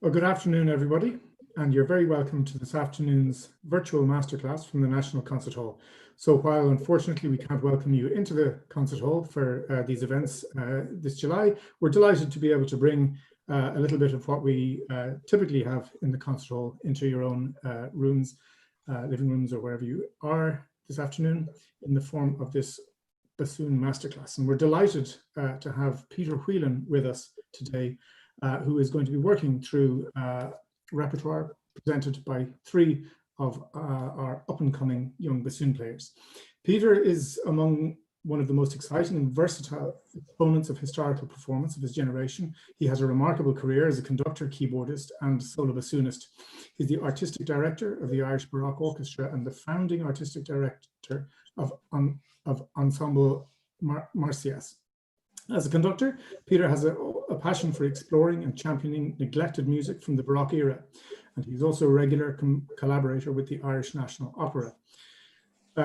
Well, good afternoon, everybody, and you're very welcome to this afternoon's virtual masterclass from the National Concert Hall. So while unfortunately we can't welcome you into the concert hall for these events this July, we're delighted to be able to bring a little bit of what we typically have in the concert hall into your own rooms, living rooms, or wherever you are this afternoon in the form of this bassoon masterclass. And we're delighted to have Peter Whelan with us today, who is going to be working through repertoire presented by three of our up-and-coming young bassoon players. Peter is among one of the most exciting and versatile exponents of historical performance of his generation. He has a remarkable career as a conductor, keyboardist, and solo bassoonist. He's the artistic director of the Irish Baroque Orchestra and the founding artistic director of Ensemble Françaix. As a conductor, Peter has a passion for exploring and championing neglected music from the Baroque era, and he's also a regular collaborator with the Irish National Opera.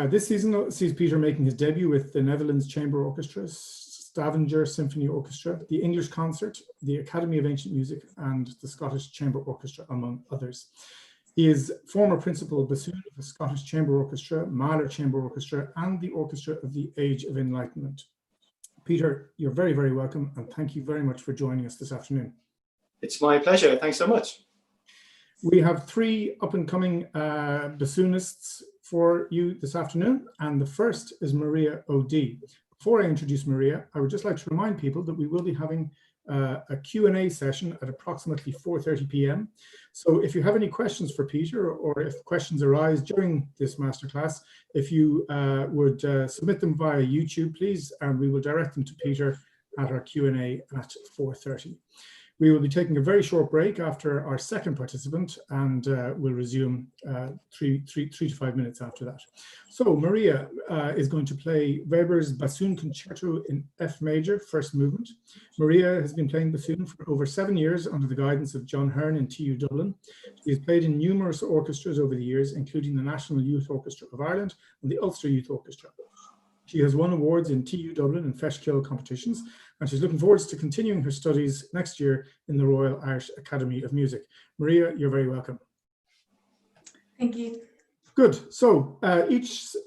This season sees Peter making his debut with the Netherlands Chamber Orchestra, Stavanger Symphony Orchestra, the English Concert, the Academy of Ancient Music, and the Scottish Chamber Orchestra, among others. He is former principal bassoon of the Scottish Chamber Orchestra, Mahler Chamber Orchestra, and the Orchestra of the Age of Enlightenment. Peter, you're very, very welcome, and thank you very much for joining us this afternoon. It's my pleasure. Thanks so much. We have three up-and-coming bassoonists for you this afternoon, and the first is Maria O'D. Before I introduce Maria, I would just like to remind people that we will be having a Q&A session at approximately 4:30 p.m. So if you have any questions for Peter, or if questions arise during this masterclass, if you would submit them via YouTube, please, and we will direct them to Peter at our Q&A at 4:30. We will be taking a very short break after our second participant, and we'll resume 3 to 5 minutes after that. So Maria is going to play Weber's Bassoon Concerto in F major, first movement. Maria has been playing bassoon for over 7 years under the guidance of John Hearn in TU Dublin. She has played in numerous orchestras over the years, including the National Youth Orchestra of Ireland and the Ulster Youth Orchestra. She has won awards in TU Dublin and Feshkill competitions, and she's looking forward to continuing her studies next year in the Royal Irish Academy of Music. Maria, you're very welcome. Thank you. Good. So each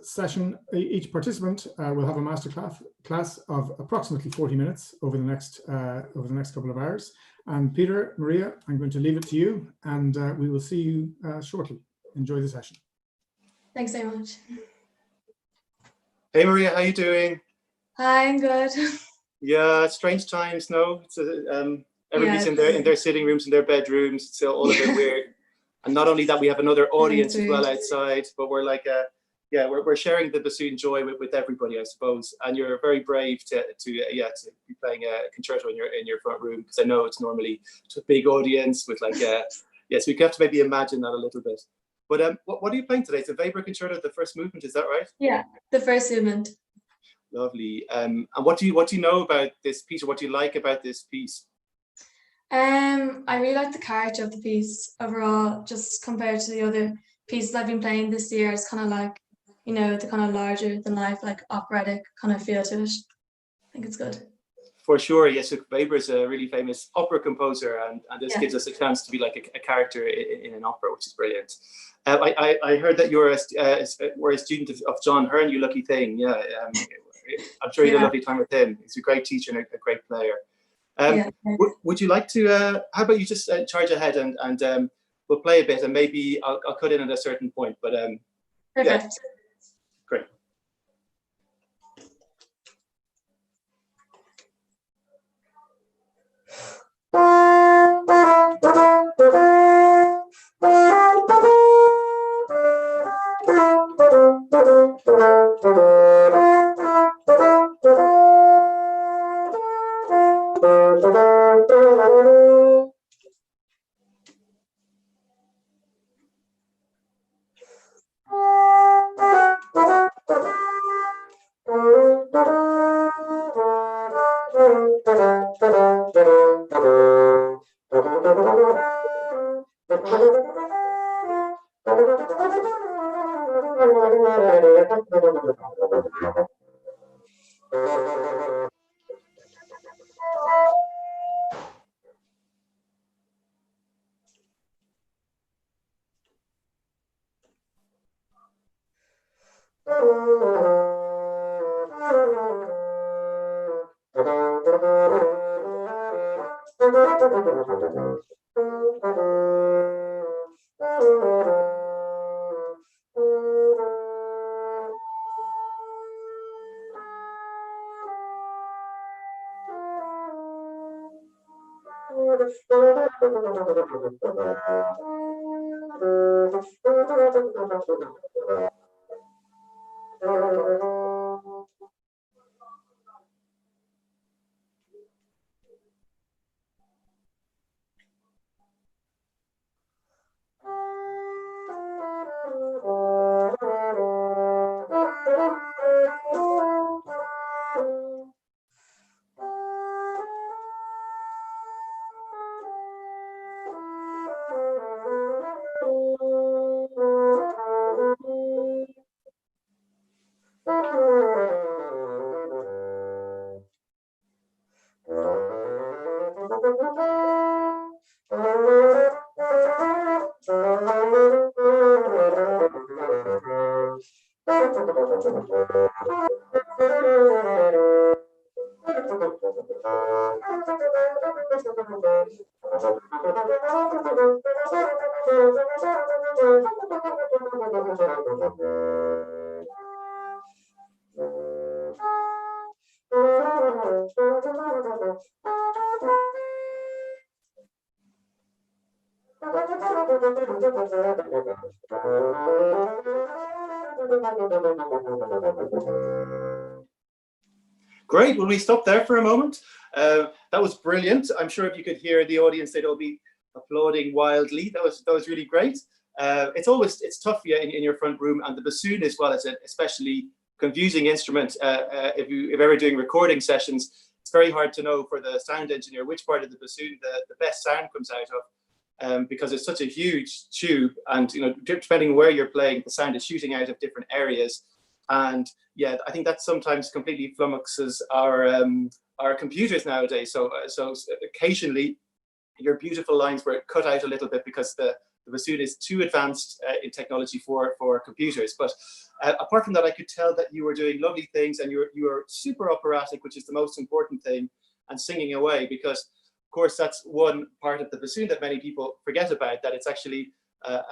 session, each participant will have a master class of approximately 40 minutes over the next couple of hours. And Peter, Maria, I'm going to leave it to you, and we will see you shortly. Enjoy the session. Thanks so much. Hey Maria, how you doing? Hi, I'm good. Yeah, strange times, no? It's everybody's in their sitting rooms, in their bedrooms. It's all a bit weird. And not only that, we have another audience as well outside, but we're like, we're sharing the bassoon joy with everybody, I suppose. And you're very brave to be playing a concerto in your front room, because I know it's normally a big audience with like, so you have to maybe imagine that a little bit. But what are you playing today? It's a Weber Concerto, the first movement, is that right? Yeah, the first movement. Lovely. And what do you know about this piece, or what do you like about this piece? I really like the character of the piece overall, just compared to the other pieces I've been playing this year. It's kind of like, you know, the kind of larger than life, like operatic kind of feel to it. I think it's good. For sure, yes. Weber is a really famous opera composer, and this gives us a chance to be like a character in an opera, which is brilliant. I heard that you're a student of John Hearn. You lucky thing. Yeah, I'm sure you had a lovely time with him. He's a great teacher and a great player. Would you like to? How about you just charge ahead and we'll play a bit, and maybe I'll cut in at a certain point. But Perfect. Yeah, great. Great. Will we stop there for a moment? That was brilliant. I'm sure if you could hear the audience, they'd all be applauding wildly. That was really great. It's tough in your front room, and the bassoon as well as an especially confusing instrument. If you're ever doing recording sessions, it's very hard to know for the sound engineer which part of the bassoon the best sound comes out of, because it's such a huge tube, and depending where you're playing, the sound is shooting out of different areas. And yeah, I think that sometimes completely flummoxes our computers nowadays. So occasionally your beautiful lines were cut out a little bit because the bassoon is too advanced in technology for computers. But apart from that, I could tell that you were doing lovely things, and you were super operatic, which is the most important thing, and singing away, because of course that's one part of the bassoon that many people forget about, that it's actually a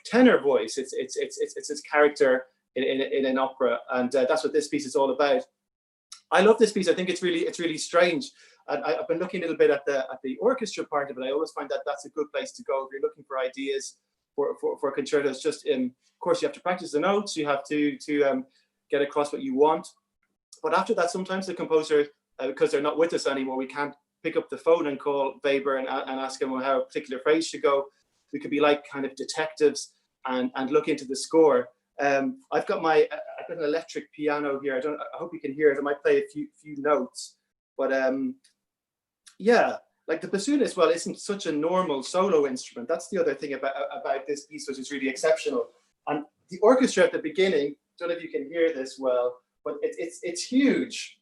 tenor voice. It's its character in an opera, and that's what this piece is all about. I love this piece. I think it's really strange. And I've been looking a little bit at the orchestra part of it. I always find that that's a good place to go if you're looking for ideas for concertos. Just of course, you have to practice the notes. You have to get across what you want. But after that, sometimes the composer, because they're not with us anymore, we can't pick up the phone and call Weber and ask him how a particular phrase should go. We could be like kind of detectives and look into the score. I've got an electric piano here. I hope you can hear it. I might play a few notes, but yeah, like the bassoon as well isn't such a normal solo instrument. That's the other thing about this piece, which is really exceptional. And the orchestra at the beginning, don't know if you can hear this well, but it's huge.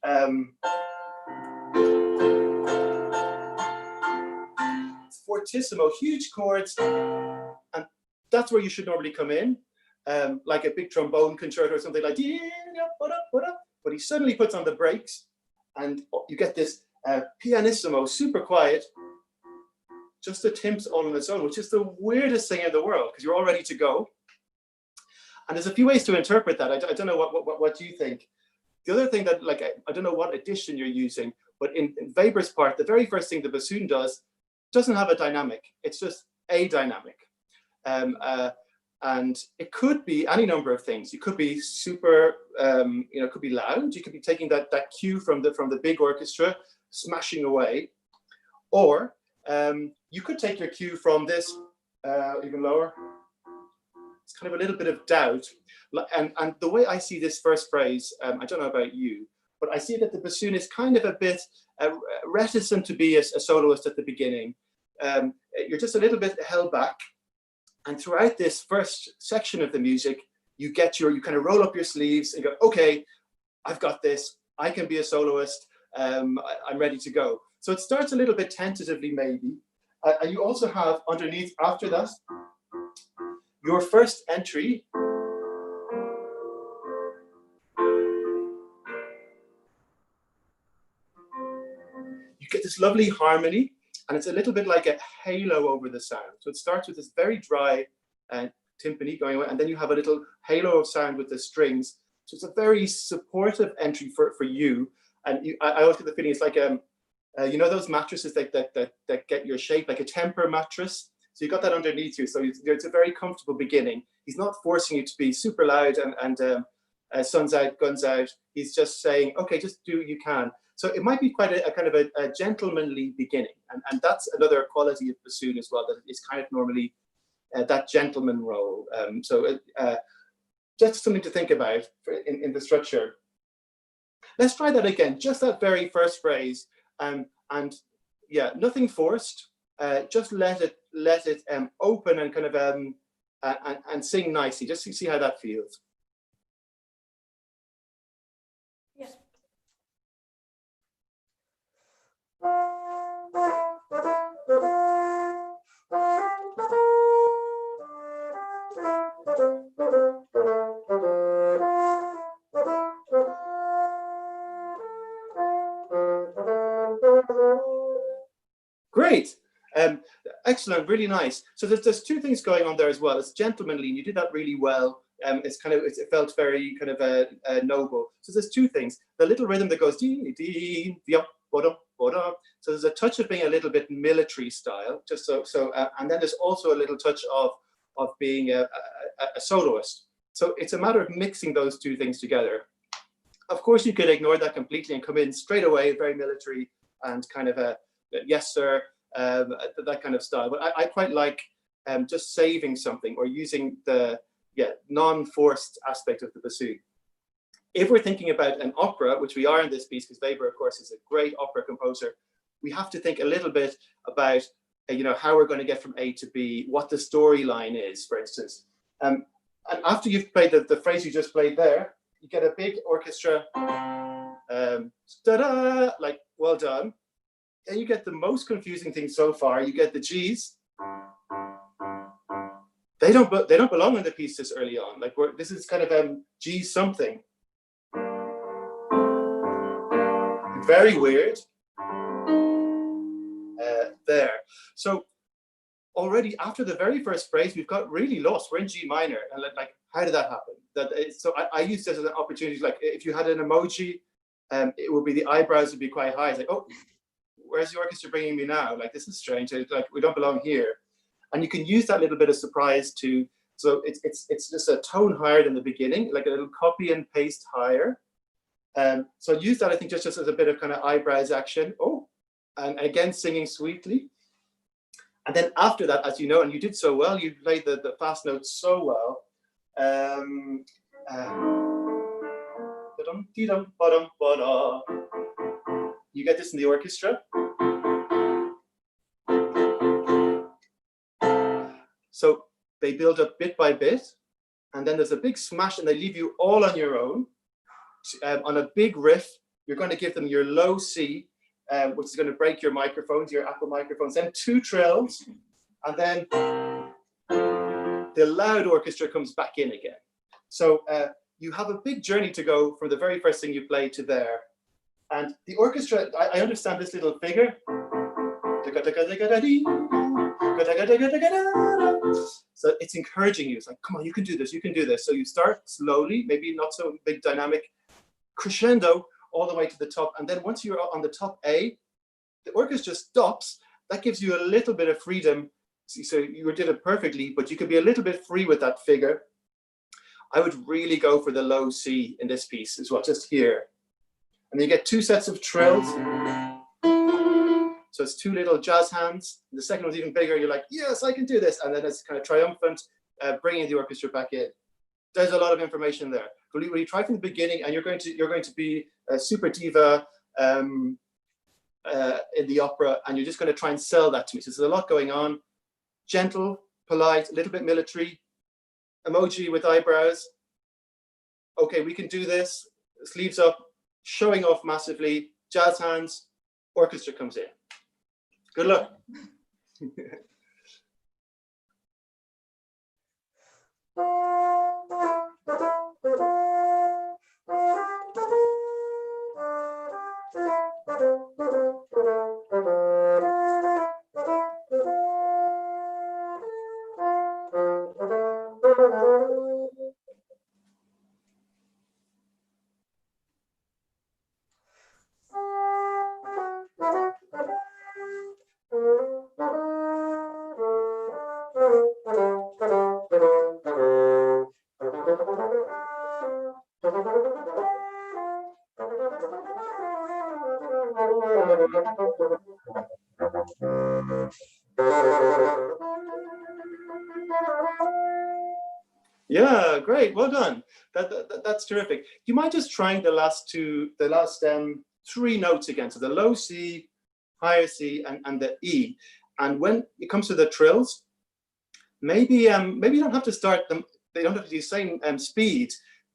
It's fortissimo, huge chords, and that's where you should normally come in. Like a big trombone concerto or something like, but he suddenly puts on the brakes, and you get this pianissimo, super quiet, just a timps all on its own, which is the weirdest thing in the world, because you're all ready to go. And there's a few ways to interpret that. I don't know what do you think. The other thing that, like, I don't know what addition you're using, but in Weber's part, the very first thing the bassoon doesn't have a dynamic. It's just a dynamic. And it could be any number of things. You could be super, it could be loud. You could be taking that cue from the big orchestra, smashing away, or you could take your cue from this, even lower. It's kind of a little bit of doubt. And the way I see this first phrase, I don't know about you, but I see that the bassoon is kind of a bit reticent to be a soloist at the beginning. You're just a little bit held back. And throughout this first section of the music, you kind of roll up your sleeves and go, okay, I've got this. I can be a soloist. I'm ready to go. So it starts a little bit tentatively, maybe. And you also have underneath, after that, your first entry. get this lovely harmony, and it's a little bit like a halo over the sound. So it starts with this very dry timpani going away, and then you have a little halo of sound with the strings. So it's a very supportive entry for you. And I always get the feeling it's like you know those mattresses that get your shape, like a temper mattress. So you got that underneath you. So it's a very comfortable beginning. He's not forcing you to be super loud and sun's out, guns out. He's just saying, okay, just do what you can. So it might be quite a kind of a gentlemanly beginning. And that's another quality of bassoon as well, that it's kind of normally that gentleman role. So just something to think about in the structure. Let's try that again, just that very first phrase. And yeah, nothing forced. Just let it open and kind of and sing nicely, just to see how that feels. Yeah. Great. Excellent, really nice. So there's two things going on there as well. It's gentlemanly, and you did that really well. It's kind of, it felt very kind of noble. So there's two things. The little rhythm that goes dee dee dee up, bottom, bottom. So there's a touch of being a little bit military style, just and then there's also a little touch of being a soloist. So it's a matter of mixing those two things together. Of course, you could ignore that completely and come in straight away, very military and kind of a yes sir, that kind of style. But I quite like just saving something or using the non-forced aspect of the bassoon. If we're thinking about an opera, which we are in this piece, because Weber, of course, is a great opera composer, we have to think a little bit about how we're going to get from A to B, what the storyline is, for instance. And after you've played the phrase you just played there, you get a big orchestra, ta-da, like, well done. Then you get the most confusing thing so far. You get the G's. They don't belong in the piece this early on. Like this is kind of G something. Very weird. There. So already after the very first phrase, we've got really lost. We're in G minor, and like, how did that happen? So I used this as an opportunity. Like if you had an emoji, it would be the eyebrows would be quite high. It's like, oh, where's the orchestra bringing me now? Like, this is strange. Like, we don't belong here. And you can use that little bit of surprise to, so it's just a tone higher than the beginning, like a little copy and paste higher. So use that, I think, just as a bit of kind of eyebrows action. Oh, and again, singing sweetly. And then after that, as you know, and you did so well, you played the fast notes so well. You get this in the orchestra. So they build up bit by bit, and then there's a big smash, and they leave you all on your own. On a big riff, you're going to give them your low C, which is going to break your microphones, your Apple microphones, then 2 trills, and then the loud orchestra comes back in again. So you have a big journey to go from the very first thing you play to there. And the orchestra, I understand this little figure. So it's encouraging you. It's like, come on, you can do this, you can do this. So you start slowly, maybe not so big dynamic, crescendo all the way to the top. And then once you're on the top A, the orchestra stops. That gives you a little bit of freedom. So you did it perfectly, but you could be a little bit free with that figure. I would really go for the low C in this piece as well, just here. And then you get 2 sets of trills. So it's 2 little jazz hands. The second one's even bigger. You're like, yes, I can do this. And then it's kind of triumphant, bringing the orchestra back in. There's a lot of information there. When you try from the beginning, and you're going to be a super diva in the opera, and you're just going to try and sell that to me. So there's a lot going on. Gentle, polite, a little bit military, emoji with eyebrows. Okay, we can do this. Sleeves up, showing off massively. Jazz hands, orchestra comes in. Good luck. Yeah, great. Well done. That's terrific. Do you mind just trying the last three notes again? So the low C, higher C, and the E. And when it comes to the trills, maybe you don't have to start them. They don't have to be the same speed.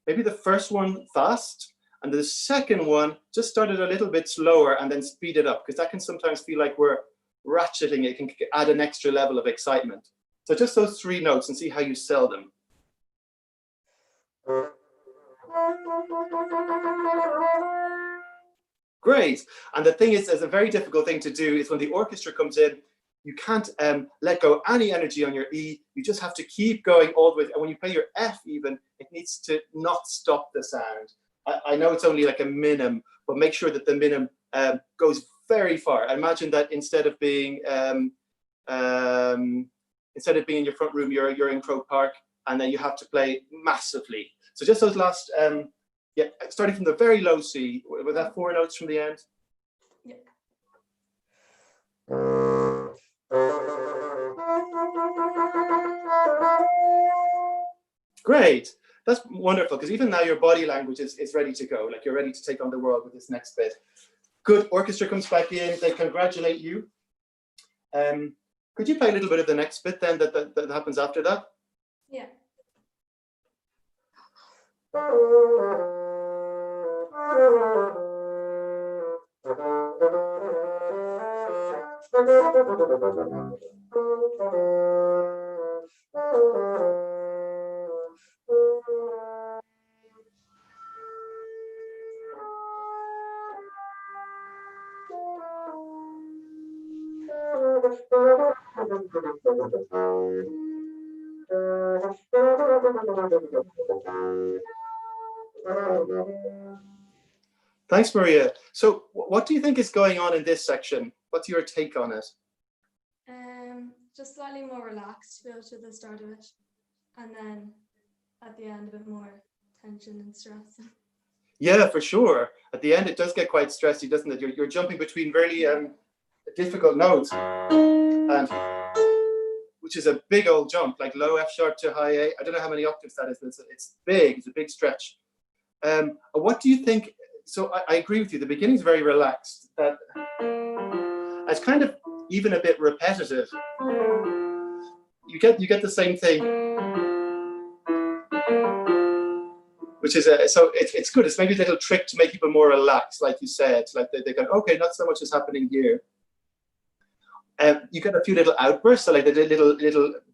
Maybe the first one fast, and the second one just start it a little bit slower and then speed it up, because that can sometimes feel like we're ratcheting. It can add an extra level of excitement. So just those three notes and see how you sell them. Great. And the thing is, there's a very difficult thing to do is when the orchestra comes in, you can't let go any energy on your E. You just have to keep going all the way. And when you play your F even, it needs to not stop the sound. I know it's only like a minim, but make sure that the minim goes very far. Imagine that instead of being in your front room, you're in Croke Park, and then you have to play massively. So just those last, starting from the very low C, was that 4 notes from the end? Yeah. Great. That's wonderful, because even now your body language is ready to go. Like, you're ready to take on the world with this next bit. Good. Orchestra comes back in. They congratulate you. Could you play a little bit of the next bit then that happens after that? Yeah. Thanks, Maria. So what do you think is going on in this section? What's your take on it? Just slightly more relaxed feel to the start of it, and then at the end a bit more tension and stress. Yeah, for sure. At the end, it does get quite stressy, doesn't it? You're jumping between really difficult notes, and which is a big old jump, like low F sharp to high A. I don't know how many octaves that is, but it's big. It's a big stretch. What do you think? So I agree with you. The beginning's very relaxed. That it's kind of even a bit repetitive. You get the same thing, which is so it's good. It's maybe a little trick to make people more relaxed, like you said. Like they go, okay, not so much is happening here. You get a few little outbursts, so like the little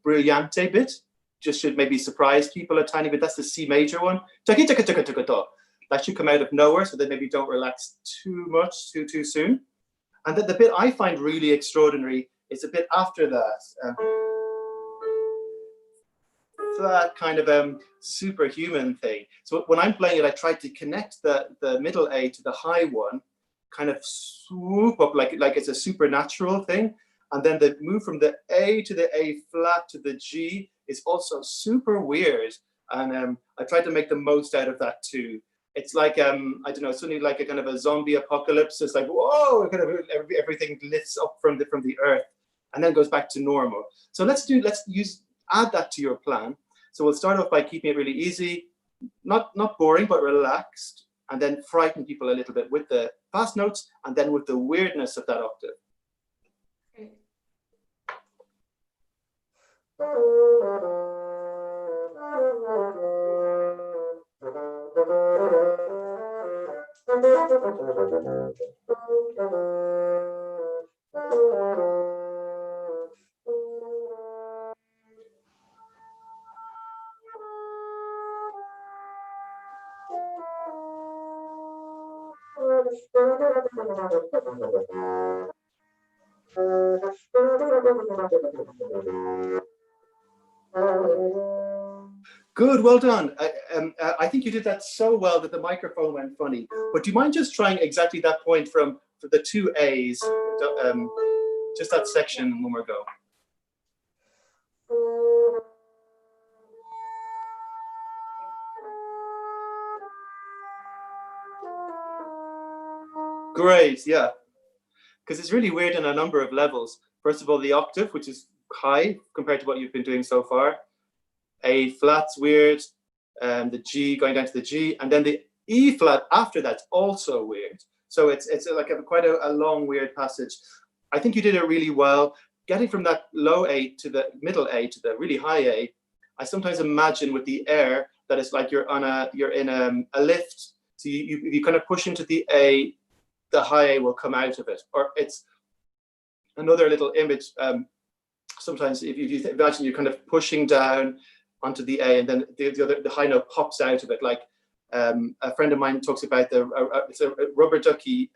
brillante bit, just should maybe surprise people a tiny bit. That's the C major one. That should come out of nowhere, so they maybe don't relax too much too soon. And then the bit I find really extraordinary is a bit after that. That kind of superhuman thing. So when I'm playing it, I try to connect the middle A to the high one, kind of swoop up like it's a supernatural thing. And then the move from the A to the A flat to the G is also super weird. And I try to make the most out of that too. It's like, I don't know, suddenly like a kind of a zombie apocalypse. It's like, whoa, kind of everything lifts up from the earth and then goes back to normal. So add that to your plan. So we'll start off by keeping it really easy, not boring, but relaxed, and then frighten people a little bit with the fast notes and then with the weirdness of that octave. Great. Good, well done. I think you did that so well that the microphone went funny. But do you mind just trying exactly that point from the two A's, just that section one more go. Great, yeah. Because it's really weird in a number of levels. First of all, the octave, which is high compared to what you've been doing so far. A flat's weird, the G going down to the G, and then the E flat after that's also weird. So it's like quite a long, weird passage. I think you did it really well. Getting from that low A to the middle A to the really high A, I sometimes imagine with the air that it's like you're in a lift. So you kind of push into the A, the high A will come out of it. Or it's another little image. Sometimes if you imagine you're kind of pushing down onto the A, and then the high note pops out of it. Like a friend of mine talks about it's a rubber ducky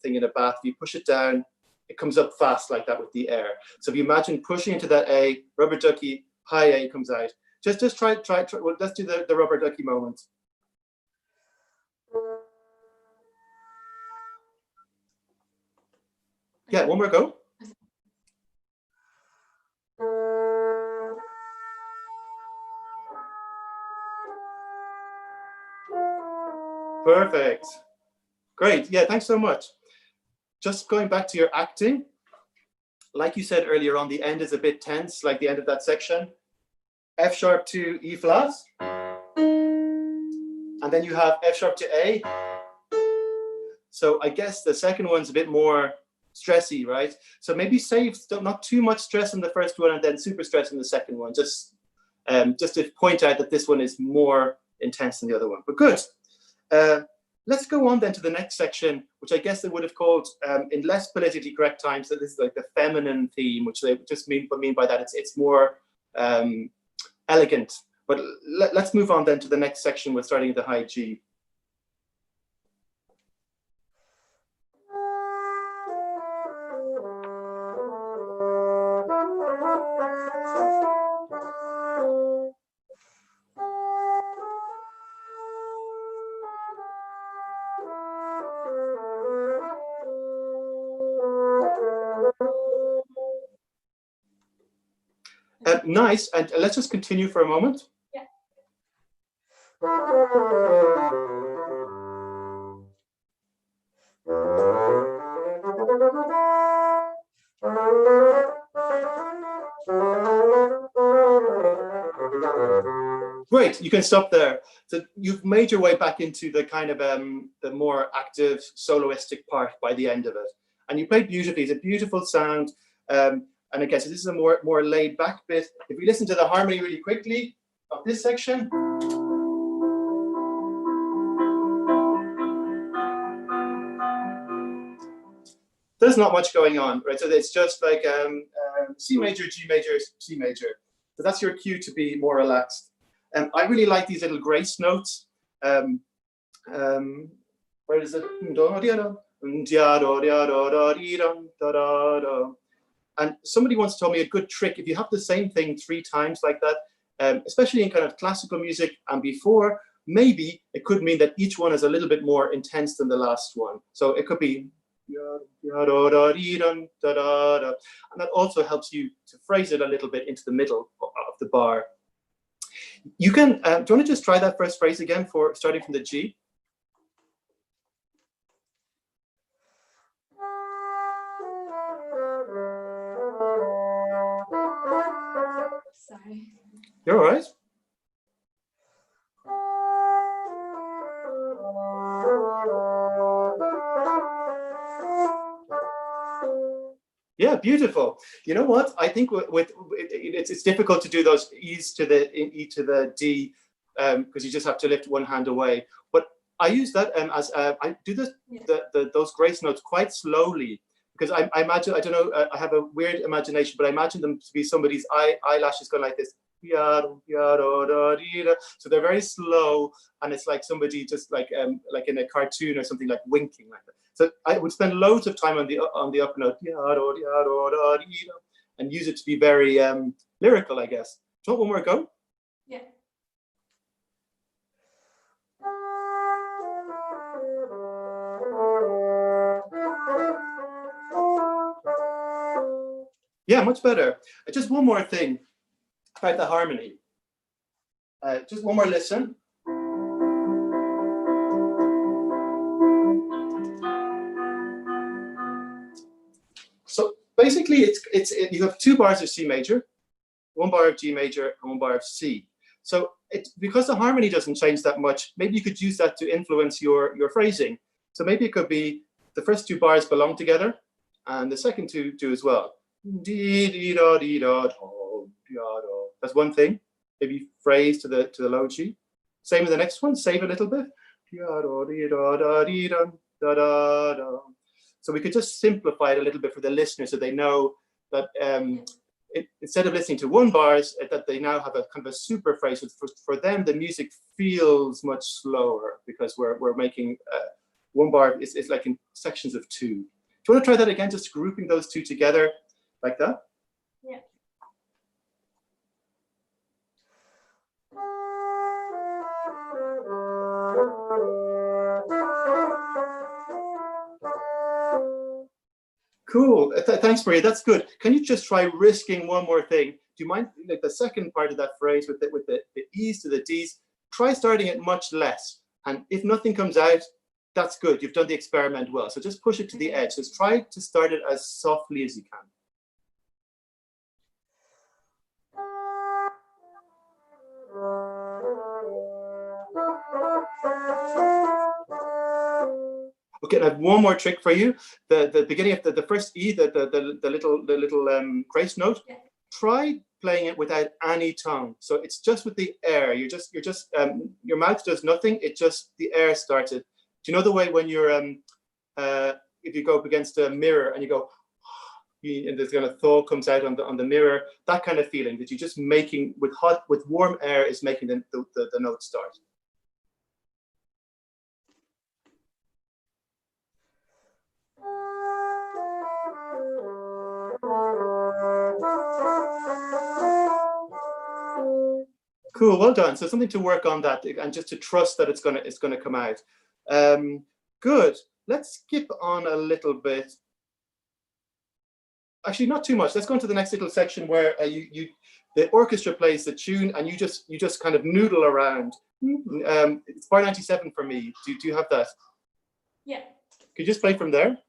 thing in a bath. If you push it down, it comes up fast like that with the air. So if you imagine pushing into that A, rubber ducky, high A comes out. Just try. Well, let's do the rubber ducky moment. Yeah, one more go. Perfect. Great. Yeah, thanks so much. Just going back to your acting, like you said earlier on, the end is a bit tense, like the end of that section. F sharp to E flat. And then you have F sharp to A. So I guess the second one's a bit more stressy, right? So maybe save not too much stress in the first one and then super stress in the second one. Just to point out that this one is more intense than the other one. But good. Let's go on then to the next section, which I guess they would have called, in less politically correct times, that this is like the feminine theme, which they just mean by that it's more elegant. But let's move on then to the next section. We're starting at the high G. Nice, and let's just continue for a moment. Yeah. Great, you can stop there. So you've made your way back into the kind of the more active soloistic part by the end of it. And you played beautifully. It's a beautiful sound. And again, so this is a more laid back bit. If we listen to the harmony really quickly of this section. There's not much going on, right? So it's just like C major, G major, C major. So that's your cue to be more relaxed. I really like these little grace notes. Where is it? And somebody once told me a good trick, if you have the same thing 3 times like that, especially in kind of classical music and before, maybe it could mean that each one is a little bit more intense than the last one. So it could be, and that also helps you to phrase it a little bit into the middle of the bar. You can, do you want to just try that first phrase again for starting from the G? Sorry. You're all right. Yeah, beautiful. You know what? I think it's difficult to do those E's to the E to the D because you just have to lift one hand away. But I use that as I do this those grace notes quite slowly because I imagine, I don't know, I have a weird imagination, but I imagine them to be somebody's eyelashes going like this. So they're very slow, and it's like somebody just like in a cartoon or something, like winking like that. So I would spend loads of time on the upper note and use it to be very lyrical, I guess. Do you want one more go? Yeah. Yeah, much better. Just one more thing about the harmony. Just one more listen. So basically, you have 2 bars of C major, 1 bar of G major, and 1 bar of C. So because the harmony doesn't change that much, maybe you could use that to influence your phrasing. So maybe it could be the first 2 bars belong together, and the second 2 do as well. That's one thing. Maybe phrase to the low G. Same with the next one. Save a little bit. So we could just simplify it a little bit for the listener, so they know that instead of listening to 1 bars, that they now have a kind of a super phrase. For them, the music feels much slower because we're making 1 bar is like in sections of 2. Do you want to try that again? Just grouping those 2 together like that. Yeah. Cool. Thanks, Maria. That's good. Can you just try risking one more thing? Do you mind, like the second part of that phrase with the E's to the D's? Try starting it much less. And if nothing comes out, that's good. You've done the experiment well. So just push it to the edge. Just try to start it as softly as you can. Okay, I have one more trick for you. The beginning of the first E, the little grace note. Yeah. Try playing it without any tongue. So it's just with the air. You're just your mouth does nothing. It just the air started. Do you know the way when you're if you go up against a mirror and you go and there's kind of thaw comes out on the mirror, that kind of feeling that you're just making with warm air is making the note start. Cool, well done. So something to work on that, and just to trust that it's gonna come out. Good. Let's skip on a little bit. Actually, not too much. Let's go into the next little section where the orchestra plays the tune, and you just kind of noodle around. It's bar 97 for me. Do you have that? Yeah. Could you just play from there?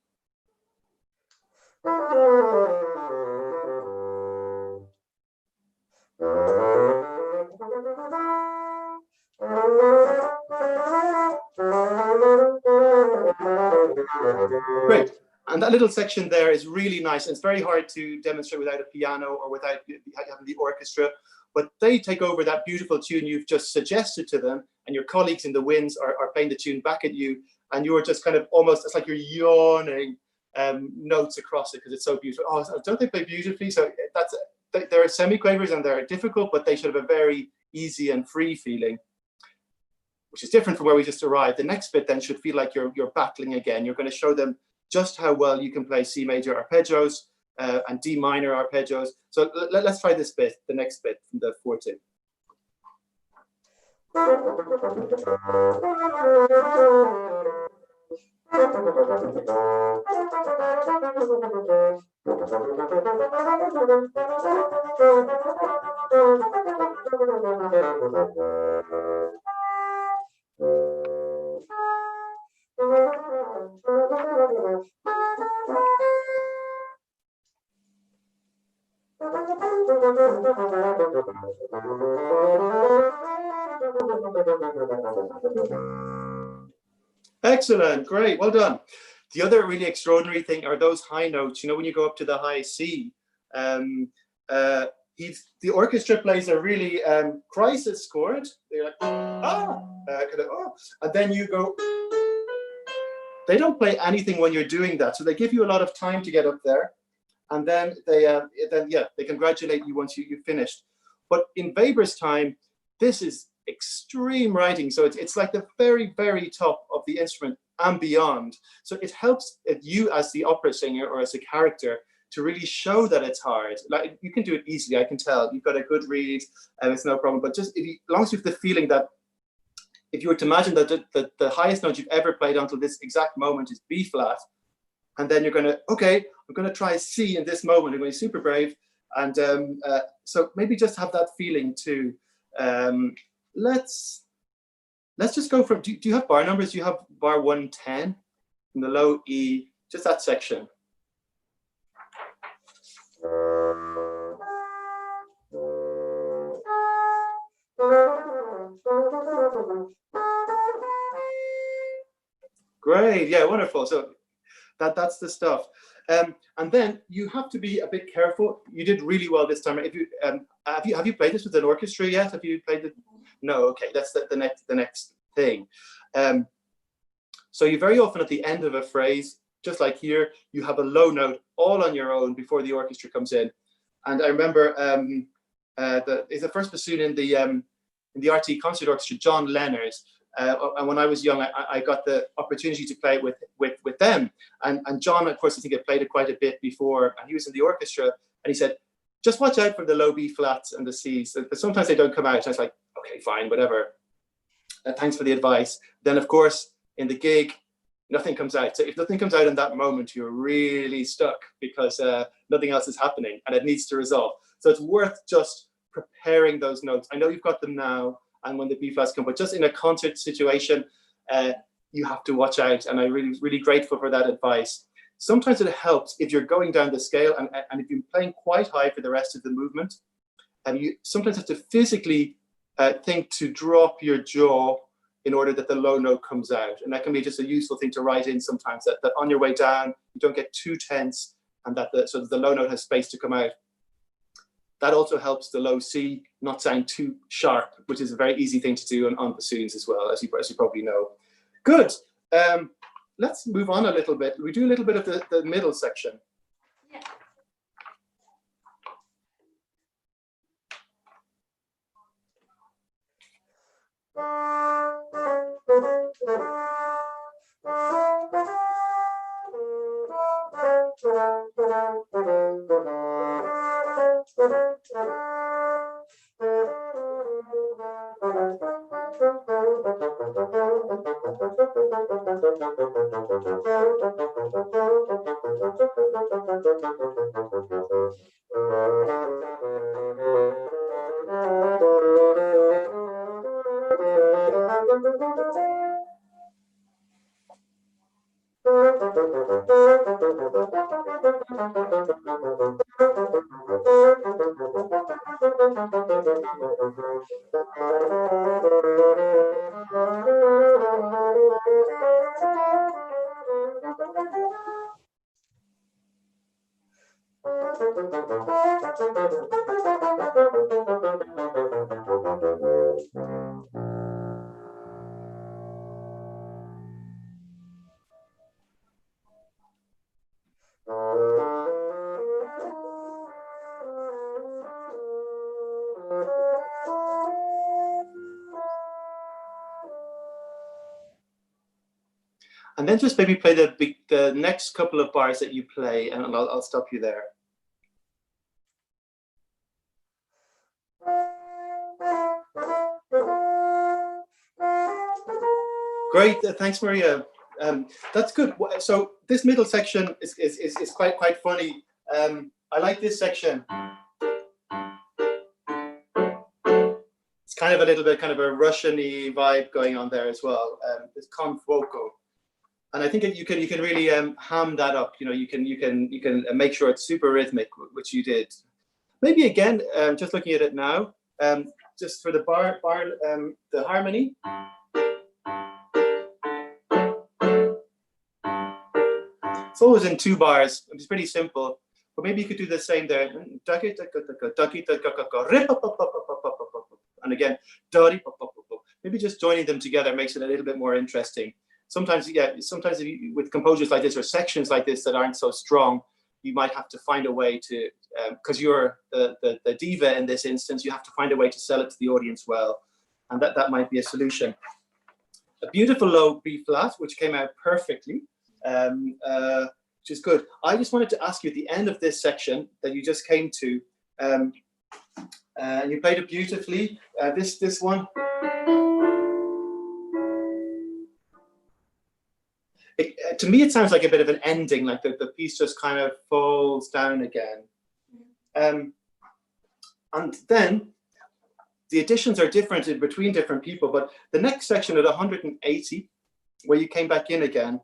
Great. And that little section there is really nice. It's very hard to demonstrate without a piano or without having the orchestra, but they take over that beautiful tune you've just suggested to them, and your colleagues in the winds are playing the tune back at you, and you're just kind of almost, it's like you're yawning notes across it because it's so beautiful. Oh, don't they play beautifully? So there are semiquavers and they're difficult, but they should have a very easy and free feeling, which is different from where we just arrived. The next bit then should feel like you're battling again. You're going to show them just how well you can play C major arpeggios and D minor arpeggios. So let's try this bit, the next bit from the forte. Excellent, great, well done. The other really extraordinary thing are those high notes. You know, when you go up to the high C, the orchestra plays a really crisis chord. They're like, and then you go. They don't play anything when you're doing that, so they give you a lot of time to get up there, and then they congratulate you once you've finished. But in Weber's time, this is extreme writing, so it's like the very, very top of the instrument and beyond. So it helps you as the opera singer or as a character to really show that it's hard. Like, you can do it easily, I can tell. You've got a good read and it's no problem. But just as long as you have the feeling that if you were to imagine that the highest note you've ever played until this exact moment is B flat, And then you're going to, okay, I'm going to try C in this moment. I'm going to be super brave. And so maybe just have that feeling too. Let's just go from, do you have bar numbers? Do you have bar 110 in the low E, just that section? Great, yeah, wonderful. So that's the stuff. And then you have to be a bit careful. You did really well this time. If you have you played this with an orchestra yet? Have you played it? No. Okay, that's the next thing. So you very often at the end of a phrase, just like here, you have a low note all on your own before the orchestra comes in. And I remember the first bassoon in the RT Concert Orchestra, John Lenners. And when I was young, I got the opportunity to play with them. And John, of course, I think had played it quite a bit before, and he was in the orchestra, and he said, just watch out for the low B flats and the Cs, but sometimes they don't come out. And I was like, okay, fine, whatever. Thanks for the advice. Then, of course, in the gig, nothing comes out. So if nothing comes out in that moment, you're really stuck because nothing else is happening and it needs to resolve. So it's worth just preparing those notes. I know you've got them now, and when the B flats come, but just in a concert situation, you have to watch out. And I'm really grateful for that advice. Sometimes it helps if you're going down the scale and if you're playing quite high for the rest of the movement, and you sometimes have to physically think to drop your jaw in order that the low note comes out. And that can be just a useful thing to write in sometimes, that on your way down, you don't get too tense, and that so that the low note has space to come out. That also helps the low C not sound too sharp, which is a very easy thing to do on bassoons as well, as you probably know. Good. Let's move on a little bit. We do a little bit of the middle section. Yeah. And then just maybe play the next couple of bars that you play, and I'll stop you there. Great, thanks, Maria. That's good. So this middle section is quite funny. I like this section. It's kind of a little bit kind of a Russian-y vibe going on there as well. It's con fuoco. And I think you can really ham that up. You know, you can make sure it's super rhythmic, which you did. Maybe again, just looking at it now, just for the bar, the harmony. It's always in 2 bars. It's pretty simple, but maybe you could do the same there. And again, maybe just joining them together makes it a little bit more interesting. Sometimes, yeah, sometimes with composers like this or sections like this that aren't so strong, you might have to find a way to, because you're the diva in this instance, you have to find a way to sell it to the audience well, and that might be a solution. A beautiful low B flat, which came out perfectly, which is good. I just wanted to ask you at the end of this section that you just came to, you played it beautifully. This one. to me, it sounds like a bit of an ending, like the piece just kind of falls down again. And then the additions are different in between different people, but the next section at 180, where you came back in again,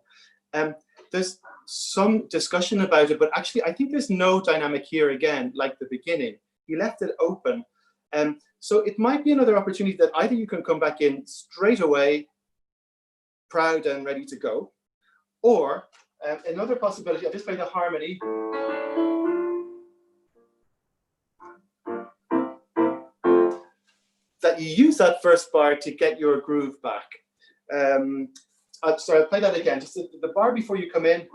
there's some discussion about it, but actually I think there's no dynamic here again, like the beginning. He left it open. So it might be another opportunity that either you can come back in straight away, proud and ready to go, or another possibility, I'll just play the harmony. That you use that first bar to get your groove back. Sorry, I'll play that again. Just the bar before you come in.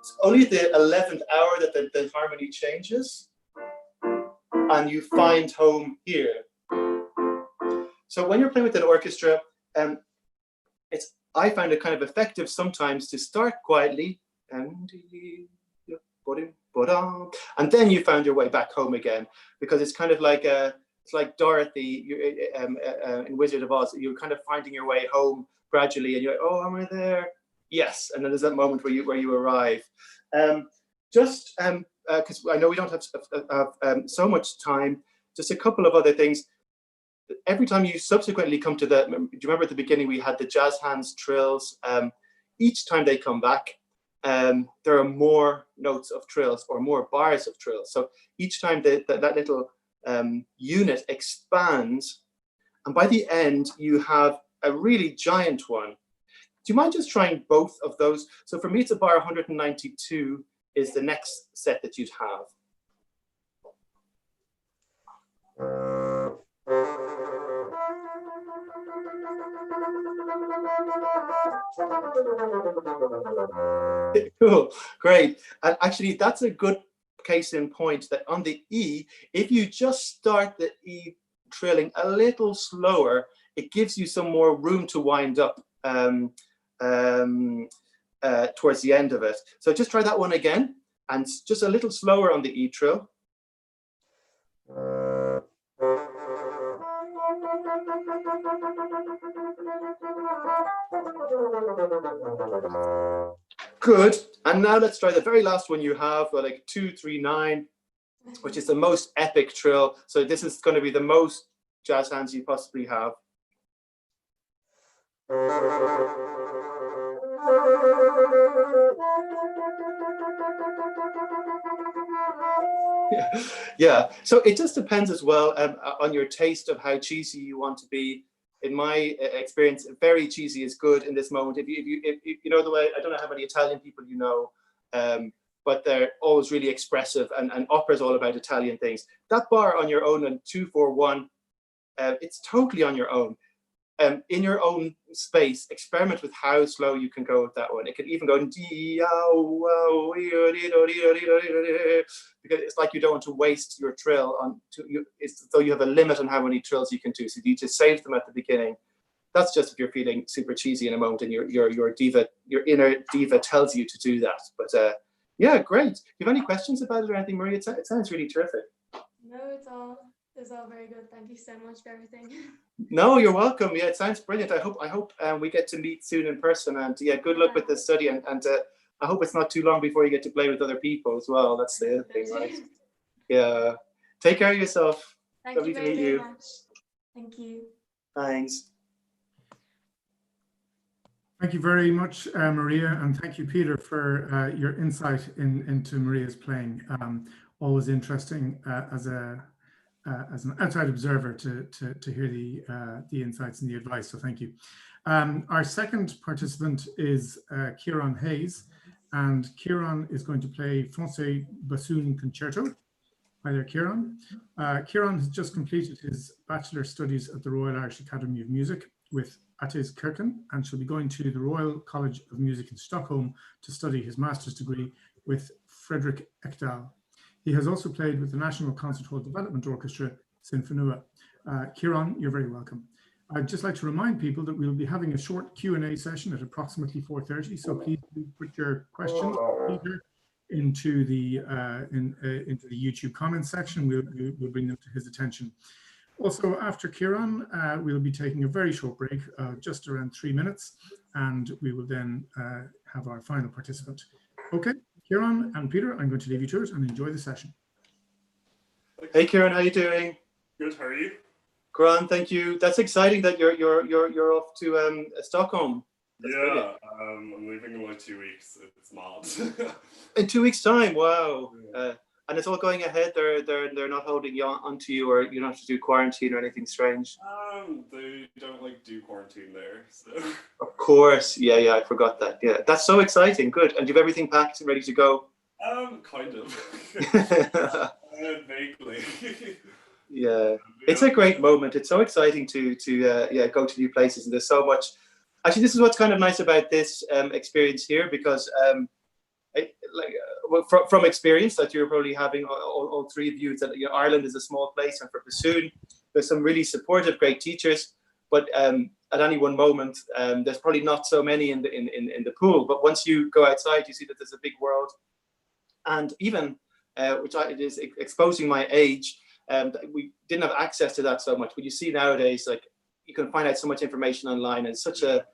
It's only the 11th hour that the harmony changes, and you find home here. So when you're playing with an orchestra, I find it kind of effective sometimes to start quietly, and then you found your way back home again, because it's kind of like it's like Dorothy in Wizard of Oz. You're kind of finding your way home gradually, and you're like, oh, am I there? Yes, and then there's that moment where you arrive. Because I know we don't have so much time. Just a couple of other things. Every time you subsequently come to do you remember at the beginning we had the jazz hands trills? Each time they come back, there are more notes of trills or more bars of trills. So each time that little unit expands, and by the end you have a really giant one. Do you mind just trying both of those? So for me, it's a bar 192 is the next set that you'd have. Cool, great. And actually, that's a good case in point that on the E, if you just start the E trilling a little slower, it gives you some more room to wind up towards the end of it. So just try that one again, and just a little slower on the E trill. Good. And now let's try the very last one you have, like 239, which is the most epic trill. So this is going to be the most jazz hands you possibly have. Yeah. So it just depends as well on your taste of how cheesy you want to be. In my experience, very cheesy is good in this moment. If you know the way, I don't know how many Italian people you know, but they're always really expressive, and opera is all about Italian things. That bar on your own and 241, it's totally on your own. In your own space, experiment with how slow you can go with that one. It could even go because it's like you don't want to waste your trill it's though you have a limit on how many trills you can do, so you need to save them at the beginning. That's just if you're feeling super cheesy in a moment and your diva, your inner diva tells you to do that. But yeah, great. Do you have any questions about it or anything, Maria? It sounds really terrific. No, it's all very good. Thank you so much for everything. No, you're welcome. Yeah, it sounds brilliant. I hope we get to meet soon in person. And yeah, good luck with the study. And I hope it's not too long before you get to play with other people as well. That's the other thing, right? Yeah. Take care of yourself. Lovely to meet you. Much. Thank you. Thanks. Thank you very much, Maria, and thank you, Peter, for your insight into Maria's playing. Always interesting as an outside observer to hear the insights and the advice. So thank you. Our second participant is Ciaran Hayes, and Ciaran is going to play Françaix Bassoon Concerto. Hi there, Ciaran. Ciaran has just completed his bachelor studies at the Royal Irish Academy of Music with Attes Kirken, and shall be going to the Royal College of Music in Stockholm to study his master's degree with Fredrik Ekdahl. He has also played with the National Concert Hall Development Orchestra, Sinfonua. Ciaran, you're very welcome. I'd just like to remind people that we'll be having a short Q&A session at approximately 4:30, so please put your questions into the YouTube comment section. We'll bring them to his attention. Also, after Ciaran, we'll be taking a very short break, just around 3 minutes, and we will then have our final participant. Okay, Ciaran and Peter, I'm going to leave you to it and enjoy the session. Hey, Ciaran, how are you doing? Good. How are you? Grand, thank you. That's exciting that you're off to Stockholm. That's brilliant. I'm leaving in like 2 weeks. It's mad. In 2 weeks' time, wow. And it's all going ahead. They're not holding you onto you, or you don't have to do quarantine or anything strange. They don't like do quarantine there, so. Of course, yeah, I forgot that. Yeah, that's so exciting. Good, and you've everything packed and ready to go. Kind of. Vaguely. Yeah, it's a great moment. It's so exciting to go to new places, and there's so much. Actually, this is what's kind of nice about this experience here, because from experience that you're probably having, all three of you, that Ireland is a small place, and for bassoon, there's some really supportive, great teachers, but at any one moment, there's probably not so many in the pool. But once you go outside, you see that there's a big world, and even it is exposing my age. We didn't have access to that so much, but you see nowadays, like, you can find out so much information online, and such a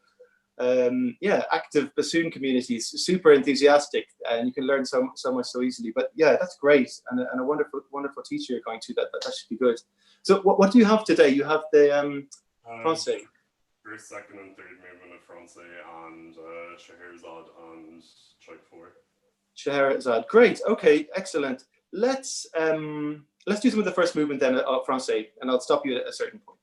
active bassoon community is super enthusiastic, and you can learn so much so easily. But yeah, that's great, and a wonderful teacher you're going to. That should be good. So what do you have today? You have the Françaix. First, second, and third movement of Françaix, and Scheherazade and Choik 4. Scheherazade, great. Okay, excellent. Let's do some of the first movement then of Françaix, and I'll stop you at a certain point.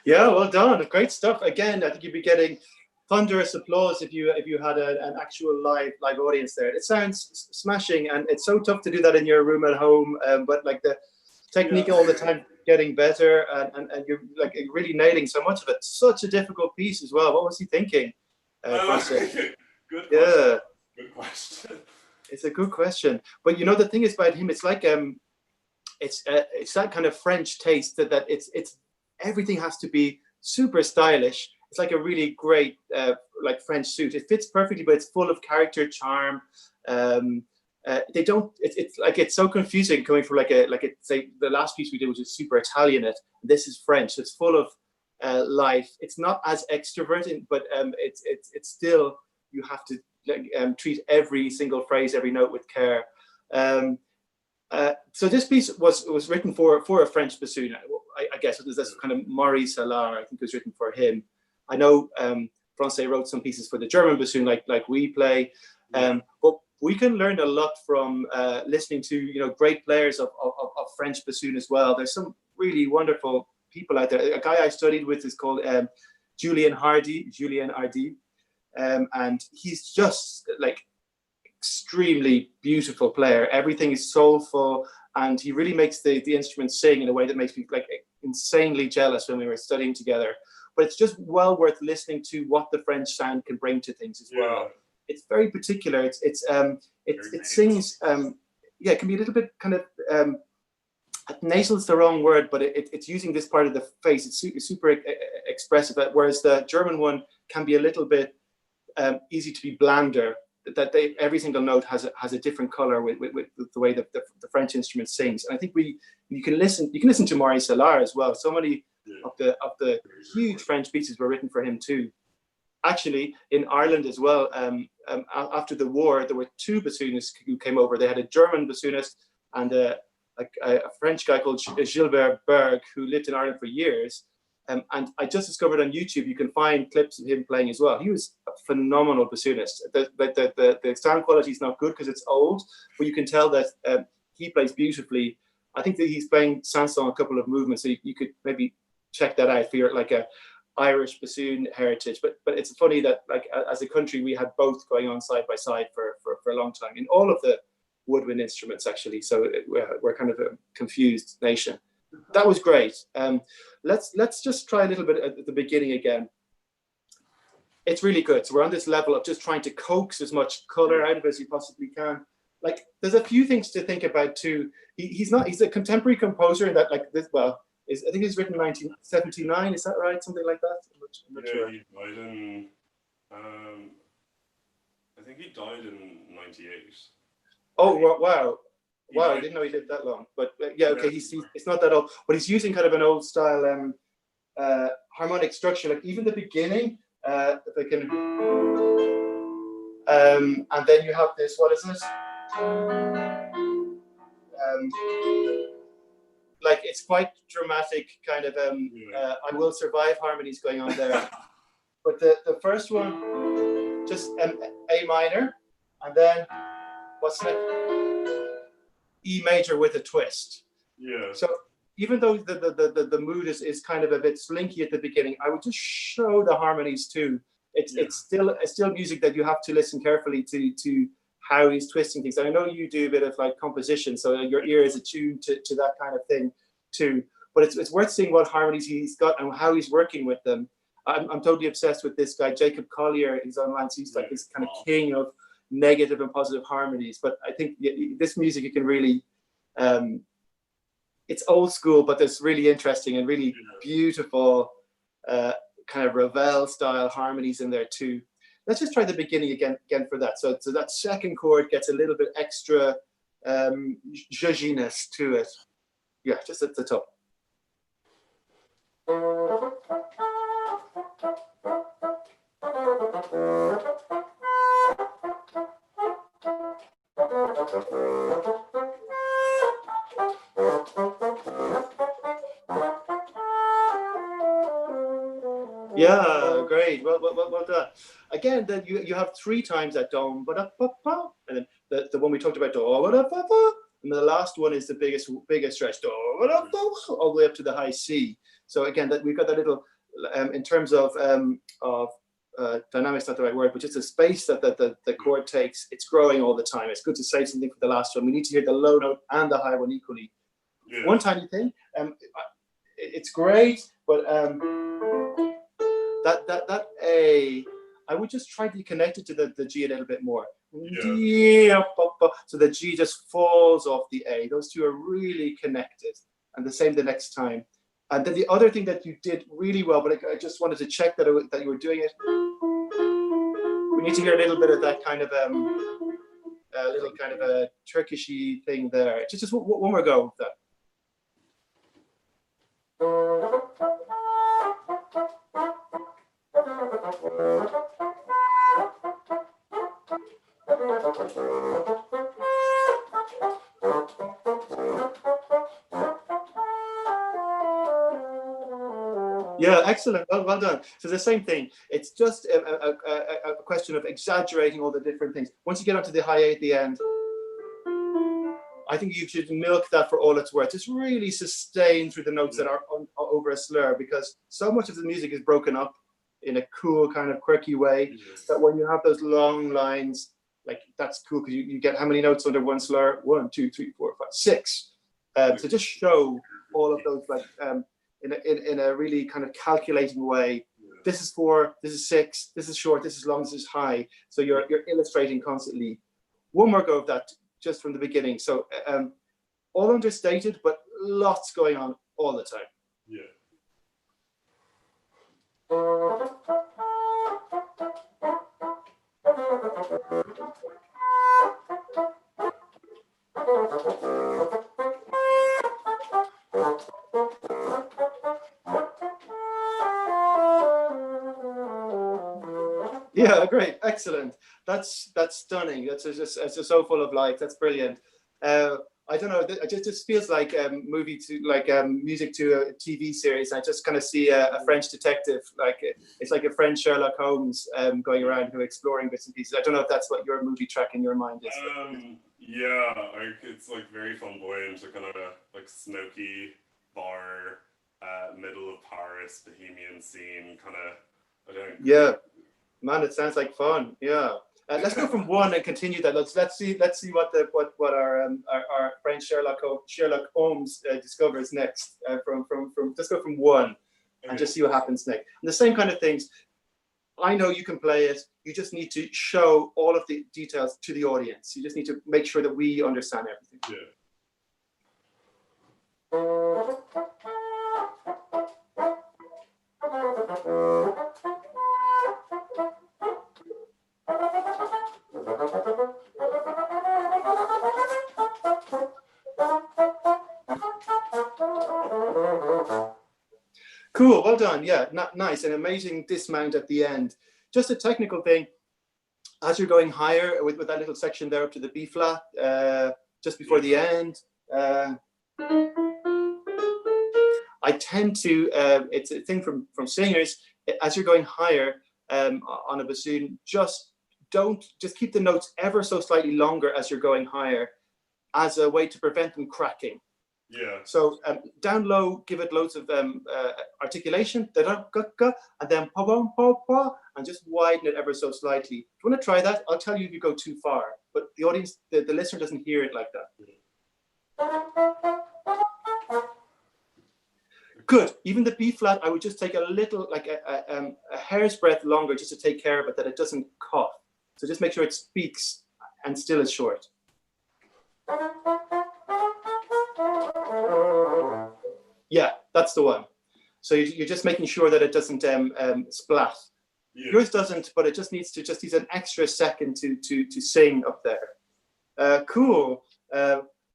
Yeah, well done. Great stuff. Again, I think you'd be getting thunderous applause if you had an actual live audience there. It sounds smashing, and it's so tough to do that in your room at home. But like the technique all the time getting better, and you're like really nailing so much of it. Such a difficult piece as well. What was he thinking? Good question. Yeah, Good question. it's a good question. But you know, the thing is about him, it's like it's that kind of French taste that it's everything has to be super stylish. It's like a really great like French suit. It fits perfectly, but it's full of character, charm. They don't. It's like it's so confusing coming from like say the last piece we did was just super Italianate. This is French. It's full of life. It's not as extroverted, but it's still, you have to treat every single phrase, every note with care. So this piece was written for a French bassoon. I guess it was this kind of Maurice Allard. I think it was written for him. I know Françaix wrote some pieces for the German bassoon, like we play. But we can learn a lot from listening to great players of French bassoon as well. There's some really wonderful people out there. A guy I studied with is called Julien Hardy, and he's just like extremely beautiful player. Everything is soulful, and he really makes the instrument sing in a way that makes me like insanely jealous when we were studying together. But it's just well worth listening to what the French sound can bring to things as well. It's very particular. It sings. It can be a little bit kind of nasal is the wrong word, but it's using this part of the face. It's super expressive. Whereas the German one can be a little bit easy to be blander. every single note has a different color with the way that the French instrument sings. And I think you can listen to Maurice Solar as well. So many of the huge French pieces were written for him too. Actually, in Ireland as well, after the war, there were two bassoonists who came over. They had a German bassoonist and a French guy called Gilbert Berg, who lived in Ireland for years. And I just discovered on YouTube, you can find clips of him playing as well. He was a phenomenal bassoonist. The sound quality is not good because it's old, but you can tell that he plays beautifully. I think that he's playing Sanson a couple of movements, so you could maybe check that out for your like a Irish bassoon heritage. But it's funny that like as a country, we had both going on side by side for a long time in all of the woodwind instruments actually. So we're kind of a confused nation. That was great. Let's just try a little bit at the beginning again. It's really good. So we're on this level of just trying to coax as much color out of it as you possibly can. Like there's a few things to think about too. He's a contemporary composer in that like this. Well, I think he's written 1979. Is that right? Something like that. I'm not sure. He died in. I think he died in '98. Oh wow. Wow, I didn't know he lived that long. But yeah, okay, it's not that old, but he's using kind of an old style harmonic structure. Like even the beginning, if I can, and then you have this. What is it? Like it's quite dramatic, kind of. I Will Survive harmonies going on there. But the first one, just A minor, and then what's next? E major with a twist. Yeah. So even though the mood is kind of a bit slinky at the beginning, I would just show the harmonies too. It's still music that you have to listen carefully to how he's twisting things. And I know you do a bit of like composition, so your ear is attuned to that kind of thing too. But it's worth seeing what harmonies he's got and how he's working with them. I'm totally obsessed with this guy, Jacob Collier. He's online, so he's like this kind of king of negative and positive harmonies. But I think this music you can really it's old school, but there's really interesting and really beautiful kind of Ravel style harmonies in there too. Let's just try the beginning again for that. So that second chord gets a little bit extra zhuzhiness to it. Yeah, just at the top. Yeah, great. Well done. Again, then you have three times that dom, and then the one we talked about, and the last one is the biggest stretch, all the way up to the high C. So again, that we've got that little, in terms of dynamics, not the right word, but just the space that the chord takes. It's growing all the time. It's good to say something for the last one. We need to hear the low note and the high one equally. Yeah. One tiny thing, it's great, but that A, I would just try to connect it to the G a little bit more. Yeah. So the G just falls off the A. Those two are really connected. And the same the next time. And then the other thing that you did really well, but I just wanted to check that you were doing it. We need to hear a little bit of that kind of a little kind of a Turkishy thing there. Just one more go with that. Yeah, excellent. Well done. So the same thing. It's just a question of exaggerating all the different things. Once you get onto the high A at the end, I think you should milk that for all it's worth. Just really sustain through the notes that are over a slur, because so much of the music is broken up in a cool kind of quirky way that when you have those long lines, like that's cool because you get how many notes under one slur? 1, 2, 3, 4, 5, 6. So just show all of those like in a really kind of calculating way. This is 4, this is 6, this is short, this is long, this is high. So you're illustrating constantly. One more go of that just from the beginning. So all understated, but lots going on all the time. Yeah. Yeah, great, excellent. That's stunning. That's just so full of life. That's brilliant. I don't know. It just feels like movie to like music to a TV series. I just kind of see a French detective, like it's like a French Sherlock Holmes going around who exploring bits and pieces. I don't know if that's what your movie track in your mind is. Yeah, it's like very flamboyant, a kind of like smoky bar, middle of Paris, bohemian scene, kind of. I don't. Yeah, man, it sounds like fun. Yeah. Let's go from one and continue that. Let's see what our friend Sherlock Holmes discovers next. From let's go from one and just see what happens next. And the same kind of things. I know you can play it. You just need to show all of the details to the audience. You just need to make sure that we understand everything. Yeah. Cool, well done. Yeah, nice. An amazing dismount at the end. Just a technical thing. As you're going higher with that little section there up to the B flat, just before the end, I tend to, it's a thing from singers, as you're going higher on a bassoon, just keep the notes ever so slightly longer as you're going higher as a way to prevent them cracking. Yeah. So down low, give it loads of articulation, and then and just widen it ever so slightly. If you want to try that, I'll tell you if you go too far, but the audience, the listener doesn't hear it like that. Good. Even the B flat, I would just take a little, like a hair's breadth longer, just to take care of it, that it doesn't cough. So just make sure it speaks and still is short. Yeah, that's the one. So you're just making sure that it doesn't splat. Yeah. Yours doesn't, but it just needs an extra second to sing up there. Cool.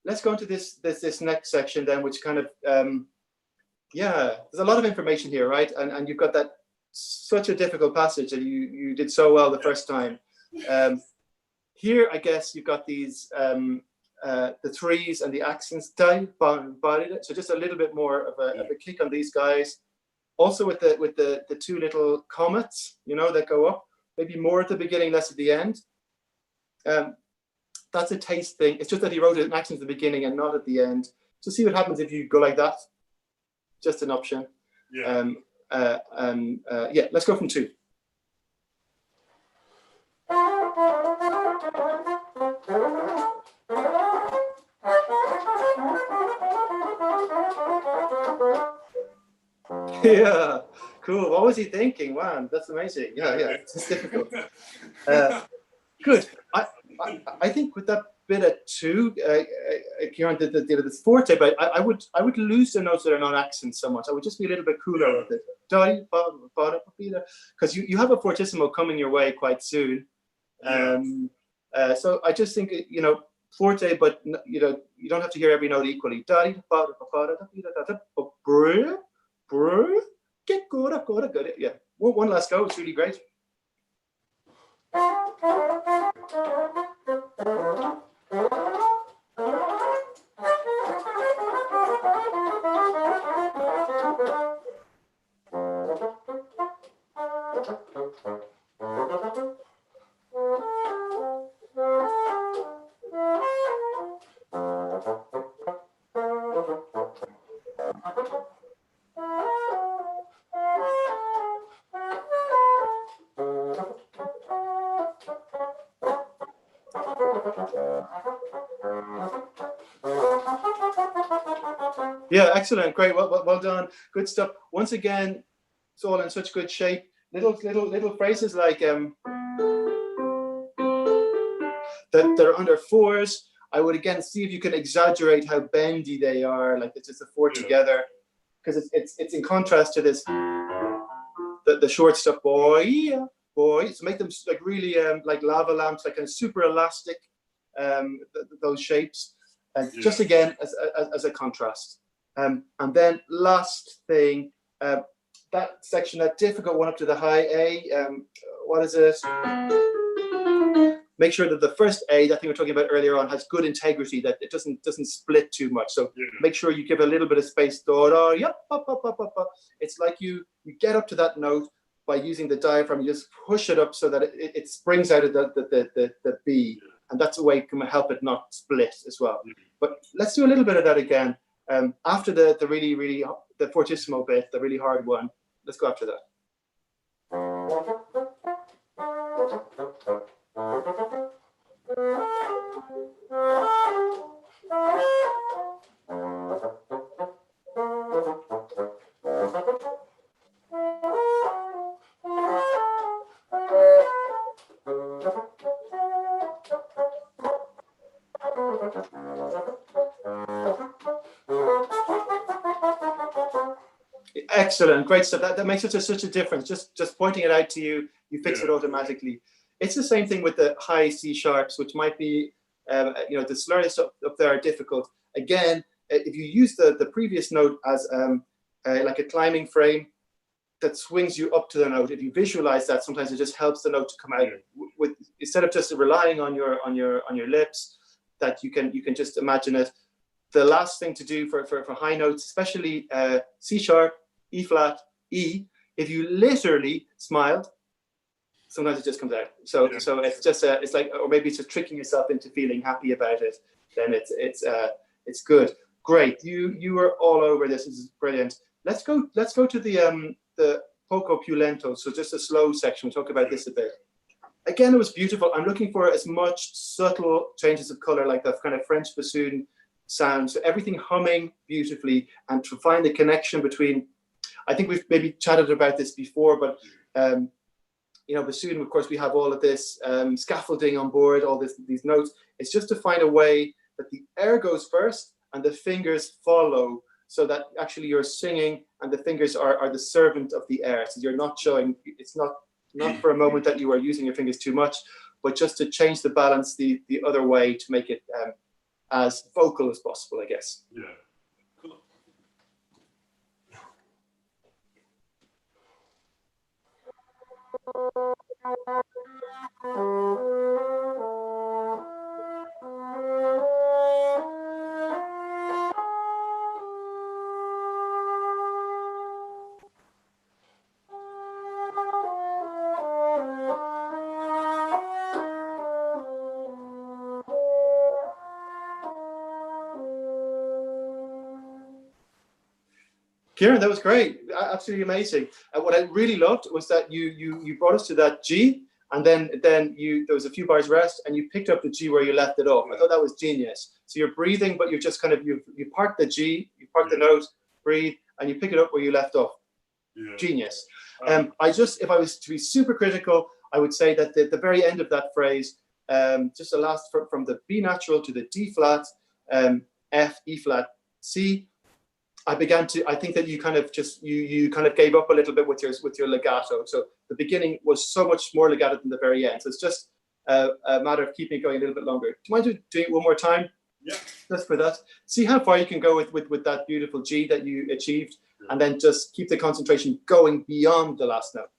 Let's go into this next section then, which kind of yeah, there's a lot of information here, right? And you've got that such a difficult passage that you did so well the first time. Here, I guess you've got these the threes and the accents. So just a little bit more of a kick on these guys. Also with the two little comets, you know, that go up. Maybe more at the beginning, less at the end. That's a taste thing. It's just that he wrote an accent at the beginning and not at the end. So see what happens if you go like that. Just an option. Yeah. Yeah, let's go from two. Yeah, cool. What was he thinking? Wow, that's amazing. Yeah, it's difficult. Good. I think with that bit of two, Ciaran did this forte, but I would lose the notes that are not accents so much. I would just be a little bit cooler with it. Because you have a fortissimo coming your way quite soon. So I just think, you know, forte, but you know, you don't have to hear every note equally. Get good. Yeah. One last go. It's really great. Yeah, excellent, great, well done, good stuff. Once again, it's all in such good shape. Little phrases like that are under fours. I would again see if you can exaggerate how bendy they are, like it's just a four together, because it's in contrast to this the short stuff. Boy, boy. So make them like really like lava lamps, like kind of super elastic, those shapes. Just again as a contrast. And then last thing, that section, that difficult one up to the high A, what is it? Make sure that the first A, that thing we were talking about earlier on, has good integrity, that it doesn't split too much. So make sure you give a little bit of space. It's like you get up to that note by using the diaphragm. You just push it up so that it springs out of the B, and that's a way you can help it not split as well. But let's do a little bit of that again. After the really the fortissimo bit, the really hard one. Let's go after that. Excellent, great stuff. That makes such a difference. Just pointing it out to you, you fix it automatically. It's the same thing with the high C sharps, which might be, the slurs up there are difficult. Again, if you use the previous note as like a climbing frame that swings you up to the note, if you visualize that, sometimes it just helps the note to come out with, instead of just relying on your lips, that you can just imagine it. The last thing to do for high notes, especially C sharp, E flat, E, if you literally smiled, sometimes it just comes out. So it's just it's like, or maybe it's just tricking yourself into feeling happy about it. Then it's good. Great, you were all over this. This is brilliant. Let's go to the poco più lento. So just a slow section. We'll talk about this a bit. Again, it was beautiful. I'm looking for as much subtle changes of color, like that kind of French bassoon sound. So everything humming beautifully, and to find the connection between. I think we've maybe chatted about this before, but bassoon, of course, we have all of this scaffolding on board, all these notes. It's just to find a way that the air goes first and the fingers follow, so that actually you're singing and the fingers are the servant of the air. So you're not showing, it's not for a moment that you are using your fingers too much, but just to change the balance the other way to make it as vocal as possible, I guess. Yeah. Cool. Ciaran, that was great, absolutely amazing. And what I really loved was that you brought us to that G, and then there was a few bars rest, and you picked up the G where you left it off. I thought that was genius. So you're breathing, but you're just kind of you park the G, you park the note, breathe, and you pick it up where you left off. Yeah. Genius. If I was to be super critical, I would say that the very end of that phrase, just the last from the B natural to the D flat, F, E flat, C. I think that you kind of gave up a little bit with your legato. So the beginning was so much more legato than the very end. So it's just a matter of keeping it going a little bit longer. Do you mind doing it one more time? Yeah. Let's for that. See how far you can go with that beautiful G that you achieved, and then just keep the concentration going beyond the last note.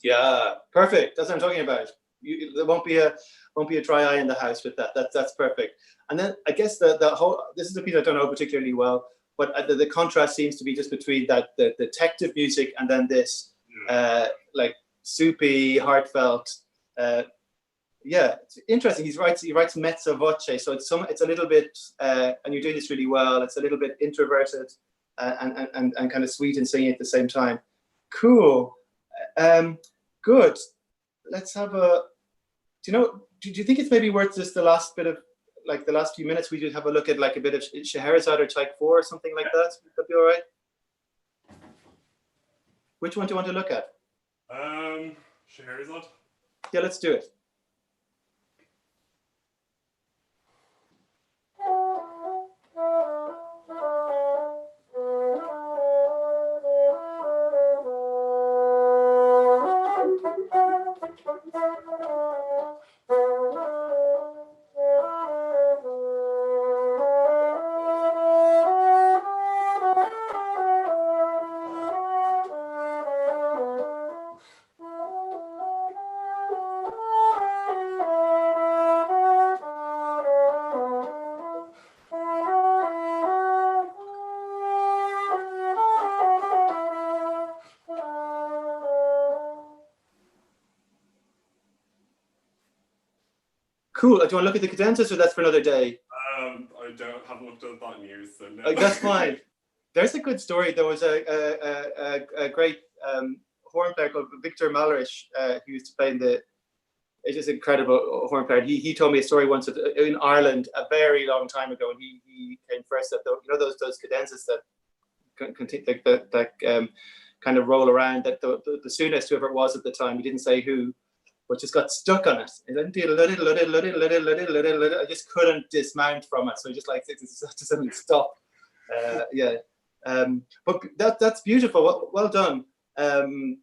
Yeah, perfect. That's what I'm talking about. There won't be a dry eye in the house with that. That's perfect. And then I guess the whole, this is a piece I don't know particularly well, but the contrast seems to be just between the detective music and then this like soupy, heartfelt. Yeah, it's interesting. He writes mezza voce, so it's a little bit, and you're doing this really well. It's a little bit introverted and kind of sweet and singing at the same time. Cool. Good. Let's have Do you know? Do you think it's maybe worth just the last bit of, like the last few minutes, we just have a look at like a bit of Scheherazade or Type 4 or something like that? Would that be all right? Which one do you want to look at? Scheherazade. Yeah, let's do it. Cool. Do you want to look at the cadenzas, or that's for another day? Haven't looked at that in years, so no. That's fine. There's a good story. There was a great horn player called Victor Malrich who used to play in the. It's just incredible horn player. He told me a story once in Ireland a very long time ago, and he came first at those cadenzas that kind of roll around. That the bassoonist, whoever it was at the time, he didn't say who, but just got stuck on it. I just couldn't dismount from it, so just like it just suddenly stop. Yeah, but that's beautiful. Well done. The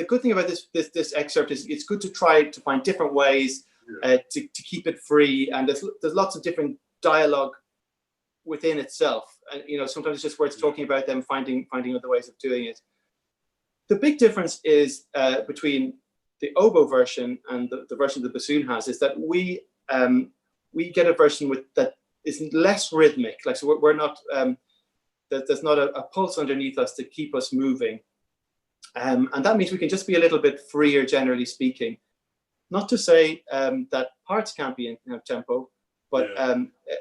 good thing about this excerpt is it's good to try to find different ways to keep it free, and there's lots of different dialogue within itself, and sometimes it's just worth talking about them, finding other ways of doing it. The big difference is between the oboe version and the version the bassoon has is that we get a version that is less rhythmic. Like, so we're not there's not a pulse underneath us to keep us moving. And that means we can just be a little bit freer, generally speaking. Not to say that parts can't be in tempo, but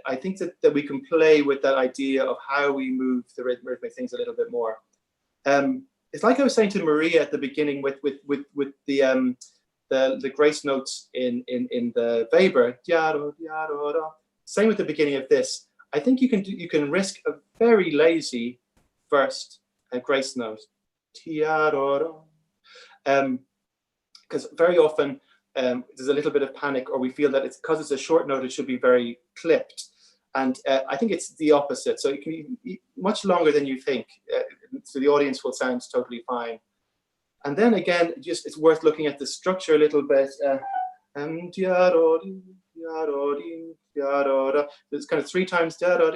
I think that we can play with that idea of how we move the rhythmic things a little bit more. It's like I was saying to Maria at the beginning with the grace notes in the Weber. Same with the beginning of this. I think you can risk a very lazy first grace note. Because very often there's a little bit of panic, or we feel that because it's a short note, it should be very clipped. And I think it's the opposite. So it can be much longer than you think. So the audience will sound totally fine. And then again, it's worth looking at the structure a little bit. There's kind of 3 times. So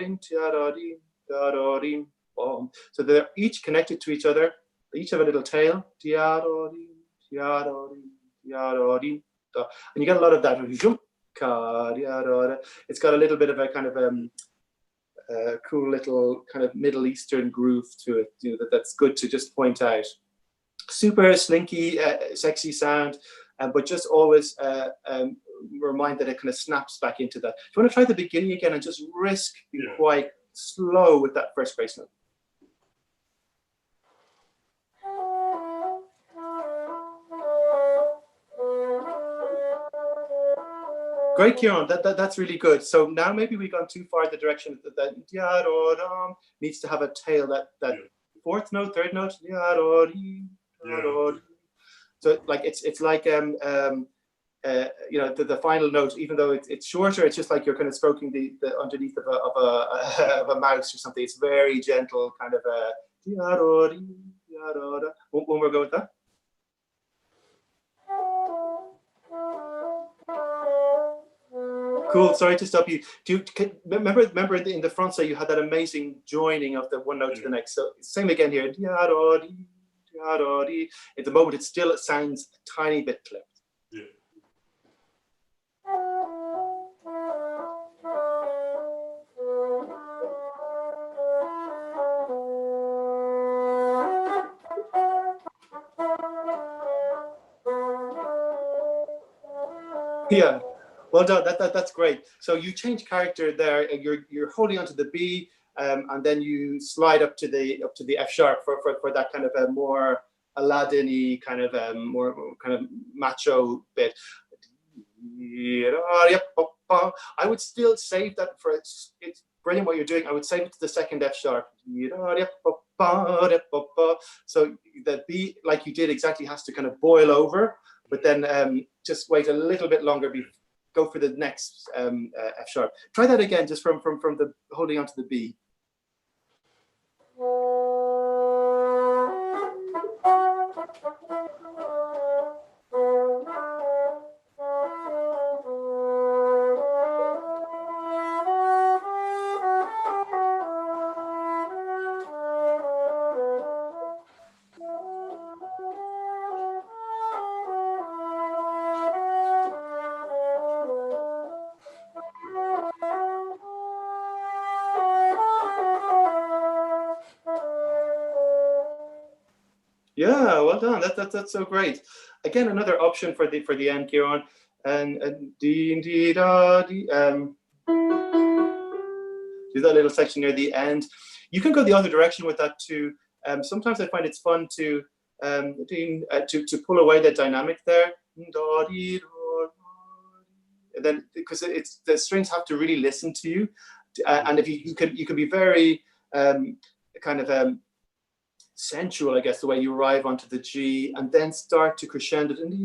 they're each connected to each other. They each have a little tail. And you get a lot of that. It's got a little bit of a kind of cool little kind of Middle Eastern groove to it. That's good to just point out. Super slinky, sexy sound, but just always remind that it kind of snaps back into that. Do you want to try the beginning again and just risk being quite slow with that first grace note? Great, Ciaran. That's really good. So now maybe we've gone too far in the direction that needs to have a tail. That fourth note, third note. So like it's like the final note, even though it's shorter, it's just like you're kind of stroking the underneath of a mouse or something. It's very gentle, kind of One more go with that. Cool. Sorry to stop you. Remember in the Françaix you had that amazing joining of the one note to the next. So same again here. At the moment, it sounds a tiny bit clipped. Yeah. Well done. That's great. So you change character there. You're holding onto the B, and then you slide up to the F sharp for that kind of a more Aladdin-y kind of more kind of macho bit. I would still save that for it's brilliant what you're doing. I would save it to the second F sharp. So the B, like you did exactly, has to kind of boil over, but then just wait a little bit longer. Go for the next F sharp. Try that again, just from the holding on to the B. Yeah, well done. That's so great. Again, another option for the end, Ciaran. And dee dee da dee. Do that little section near the end. You can go the other direction with that too. Sometimes I find it's fun to pull away the dynamic there. And then because it's the strings have to really listen to you, and if you can be very kind of sensual, I guess, the way you arrive onto the G and then start to crescendo, and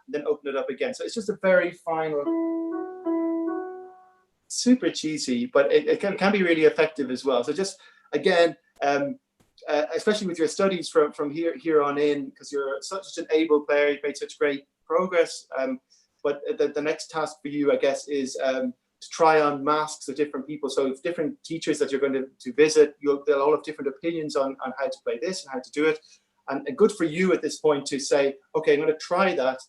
then open it up again. So it's just a very final, super cheesy, but it can be really effective as well. So just again, especially with your studies from here on in, because you're such an able player, you've made such great progress. But the next task for you, I guess, is to try on masks of different people. So if different teachers that you're going to visit, they'll all have different opinions on how to play this and how to do it. And good for you at this point to say, okay, I'm going to try that.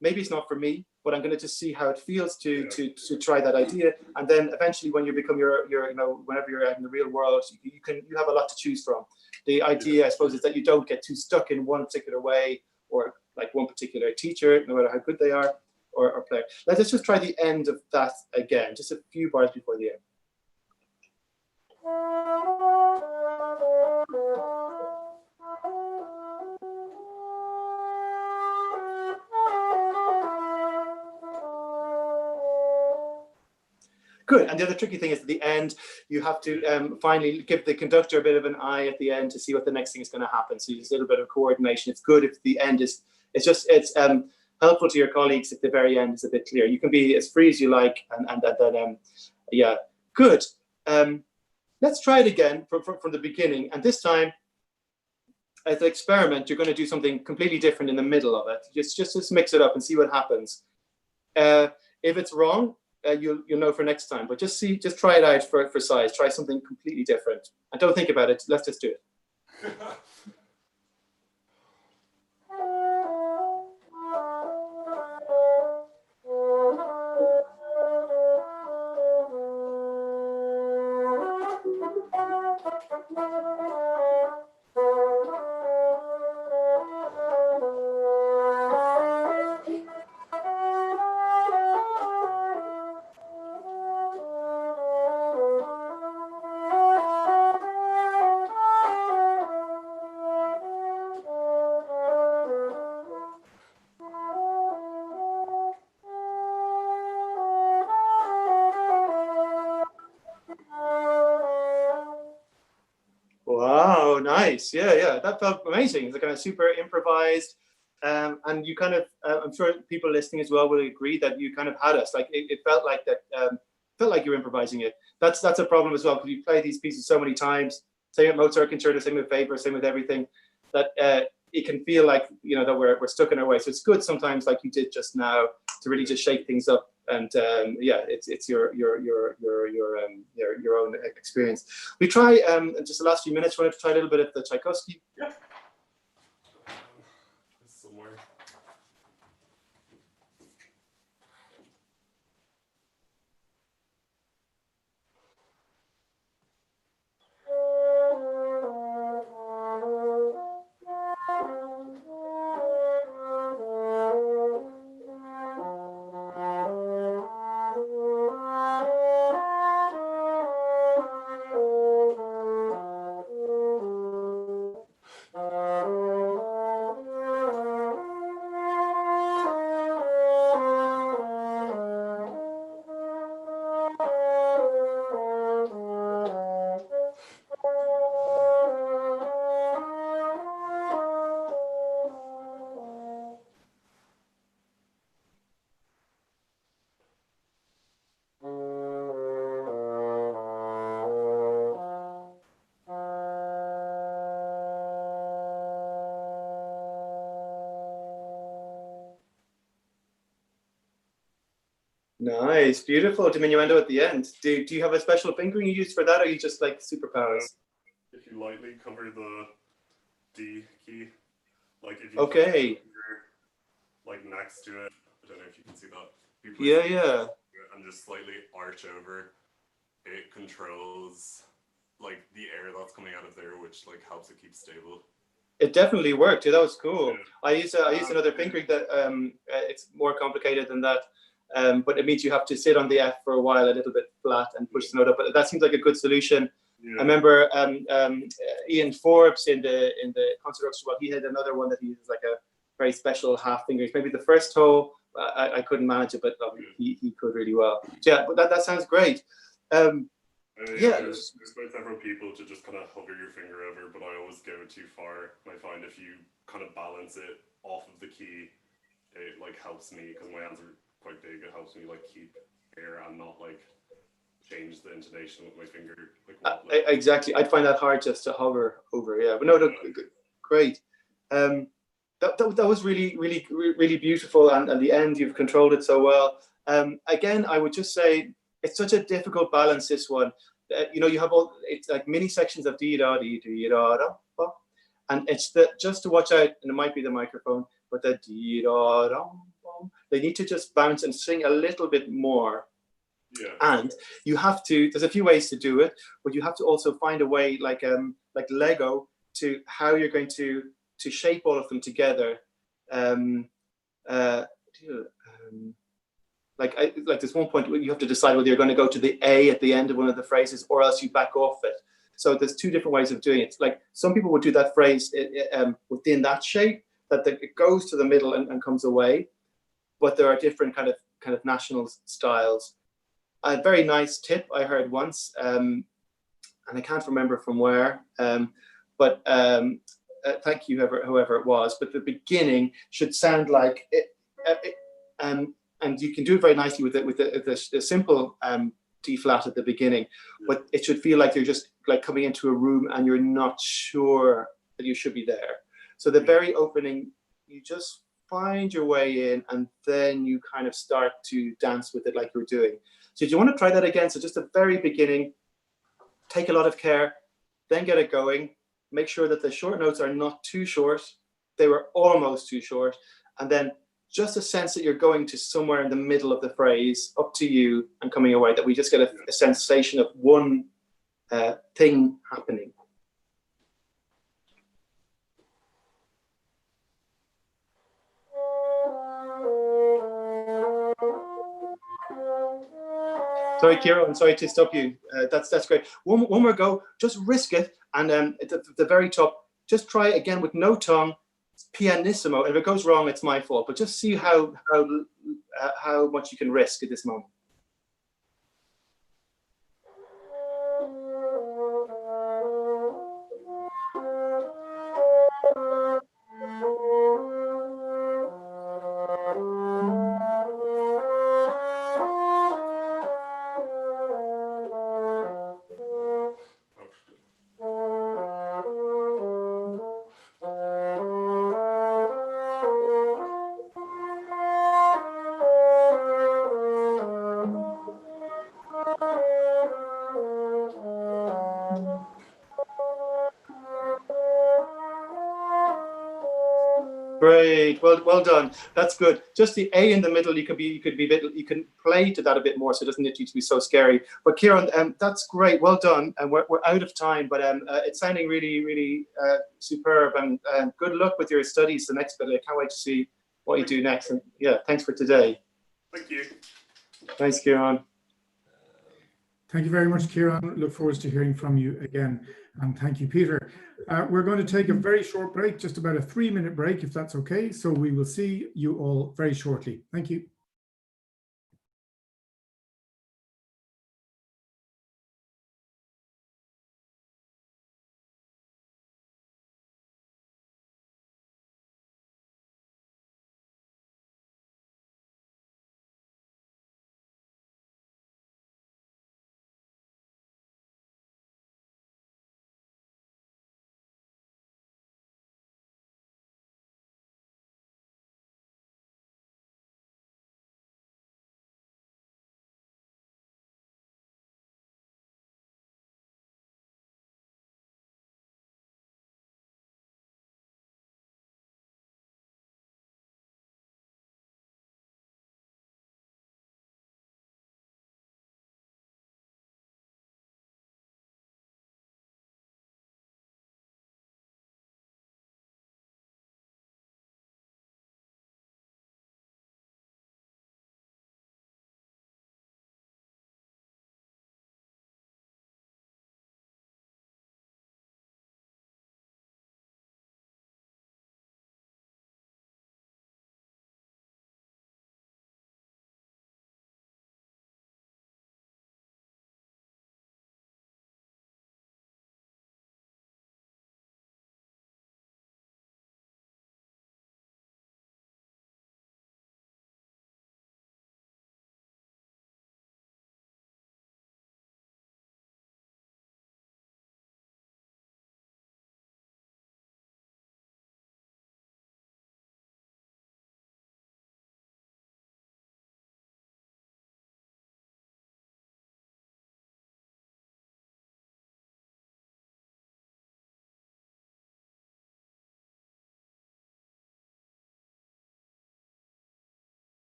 Maybe it's not for me, but I'm going to just see how it feels to try that idea. And then eventually, when you become your whenever you're out in the real world, you have a lot to choose from. The idea, I suppose, is that you don't get too stuck in one particular way or like one particular teacher, no matter how good they are. Or player. Let's just try the end of that again, just a few bars before the end. Good. And the other tricky thing is at the end, you have to finally give the conductor a bit of an eye at the end to see what the next thing is going to happen. So there's a little bit of coordination. It's good if the end is, it's helpful to your colleagues if the very end is a bit clear. You can be as free as you like, and then yeah, good. Let's try it again from the beginning. And this time, as an experiment, you're going to do something completely different in the middle of it. Just mix it up and see what happens. If it's wrong, you'll know for next time. But just try it out for size. Try something completely different, and don't think about it. Let's just do it. Wow, nice. Yeah, that felt amazing. It's kind of super improvised. And you kind of, I'm sure people listening as well will agree that you kind of had us. Like it felt like that, felt like you're improvising it. That's a problem as well, because you play these pieces so many times. Same with Mozart Concerto, same with Weber, same with everything. That it can feel like that we're stuck in our way. So it's good sometimes, like you did just now, to really just shake things up. And yeah, it's your own experience. We try just the last few minutes. Want to try a little bit of the Tchaikovsky? Yeah. Somewhere. Nice, beautiful diminuendo at the end. Do you have a special fingering you use for that, or are you just like superpowers? If you lightly cover the D key, like if you okay, like next to it, I don't know if you can see that. Yeah. And just slightly arch over, it controls like the air that's coming out of there, which like helps it keep stable. It definitely worked. Yeah, that was cool. Yeah. I use another fingering that it's more complicated than that, but it means you have to sit on the F for a while, a little bit flat, and push the note up. But that seems like a good solution. Yeah. I remember Ian Forbes in the concert orchestra. Well, he had another one that he uses like a very special half finger. Maybe the first toe. I couldn't manage it, but he could really well. So yeah, but that sounds great. There's quite several people to just kind of hover your finger over, but I always go too far. I find if you kind of balance it off of the key, it like helps me, because my hands are quite big. It helps me like keep air and not like change the intonation with my finger. Like, exactly, I'd find that hard just to hover over. Yeah, but no, great. That was really beautiful, and at the end you've controlled it so well. Again, I would just say it's such a difficult balance, this one. You know, you have it's like mini sections of dee da dee dee da da, and it's just to watch out, and it might be the microphone, but the dee da da, they need to just bounce and sing a little bit more. Yeah. And you have to. There's a few ways to do it, but you have to also find a way, like Lego, to how you're going to shape all of them together. Like there's one point where you have to decide whether you're going to go to the A at the end of one of the phrases, or else you back off it. So there's two different ways of doing it. Like some people would do that phrase within that shape, that it goes to the middle and comes away. But there are different kind of national styles. A very nice tip I heard once, and I can't remember from where, but thank you, whoever it was. But the beginning should sound like it, and you can do it very nicely with the simple D flat at the beginning, but it should feel like you're just like coming into a room and you're not sure that you should be there. So the very opening, you just find your way in, and then you kind of start to dance with it like you're doing. So do you want to try that again? So just the very beginning, take a lot of care, then get it going. Make sure that the short notes are not too short. They were almost too short. And then just a sense that you're going to somewhere in the middle of the phrase, up to you and coming away, that we just get a sensation of one thing happening. Sorry, Ciaran, I'm sorry to stop you. That's great. One more go, just risk it. And at the very top, just try it again with no tongue, pianissimo. And if it goes wrong, it's my fault. But just see how much you can risk at this moment. Great, well done. That's good. Just the A in the middle, you can play to that a bit more, so it doesn't need to be so scary. But Ciaran, that's great. Well done. And we're out of time, but it's sounding really superb. And good luck with your studies the next bit. I can't wait to see what you do next. And yeah, thanks for today. Thank you. Thanks, Ciaran. Thank you very much, Ciaran. Look forward to hearing from you again. And thank you, Peter. We're going to take a very short break, just about a 3-minute break, if that's okay. So we will see you all very shortly. Thank you.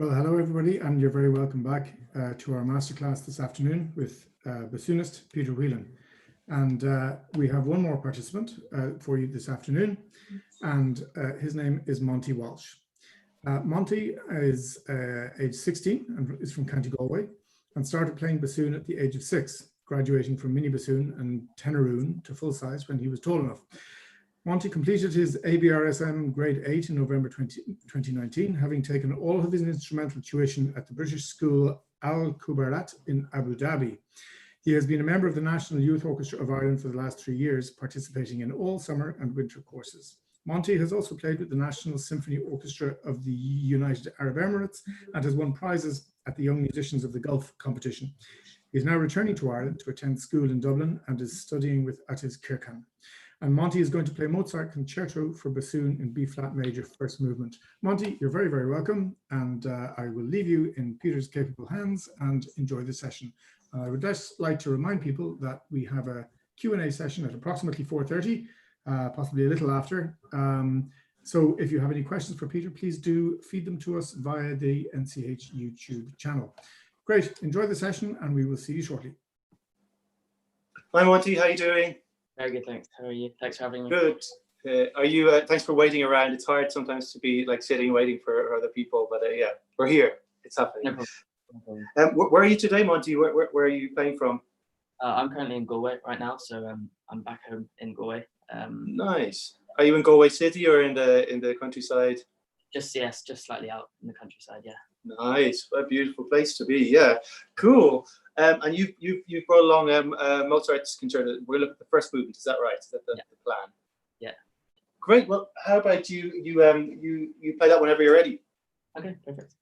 Well, hello everybody, and you're very welcome back to our masterclass this afternoon with bassoonist Peter Whelan. And we have one more participant for you this afternoon, and his name is Monty Walsh. Monty is age 16 and is from County Galway, and started playing bassoon at the age of 6, graduating from mini bassoon and tenorune to full size when he was tall enough. Monty completed his ABRSM grade 8 in November 2019, having taken all of his instrumental tuition at the British school Al Kubarat in Abu Dhabi. He has been a member of the National Youth Orchestra of Ireland for the last 3 years, participating in all summer and winter courses. Monty has also played with the National Symphony Orchestra of the United Arab Emirates and has won prizes at the Young Musicians of the Gulf competition. He is now returning to Ireland to attend school in Dublin and is studying at his Kirkan. And Monty is going to play Mozart Concerto for bassoon in B-flat major first movement. Monty, you're very, very welcome. And I will leave you in Peter's capable hands and enjoy the session. I would just like to remind people that we have a Q&A session at approximately 4:30, possibly a little after. So if you have any questions for Peter, please do feed them to us via the NCH YouTube channel. Great, enjoy the session and we will see you shortly. Hi Monty, how are you doing? Very good, thanks. How are you? Thanks for having me. Good. Are you? Thanks for waiting around. It's hard sometimes to be like sitting waiting for other people, but yeah, we're here. It's happening. No problem. No problem. Where are you today, Monty? Where are you playing from? I'm currently in Galway right now, so I'm back home in Galway. Nice. Are you in Galway City or in the countryside? Just slightly out in the countryside. Yeah. Nice. What a beautiful place to be. Yeah. Cool. And you brought along Mozart's Concerto. We're looking at the first movement. Is that right? Is that the plan? Yeah. Great. Well, how about you play that whenever you're ready? Okay. Perfect.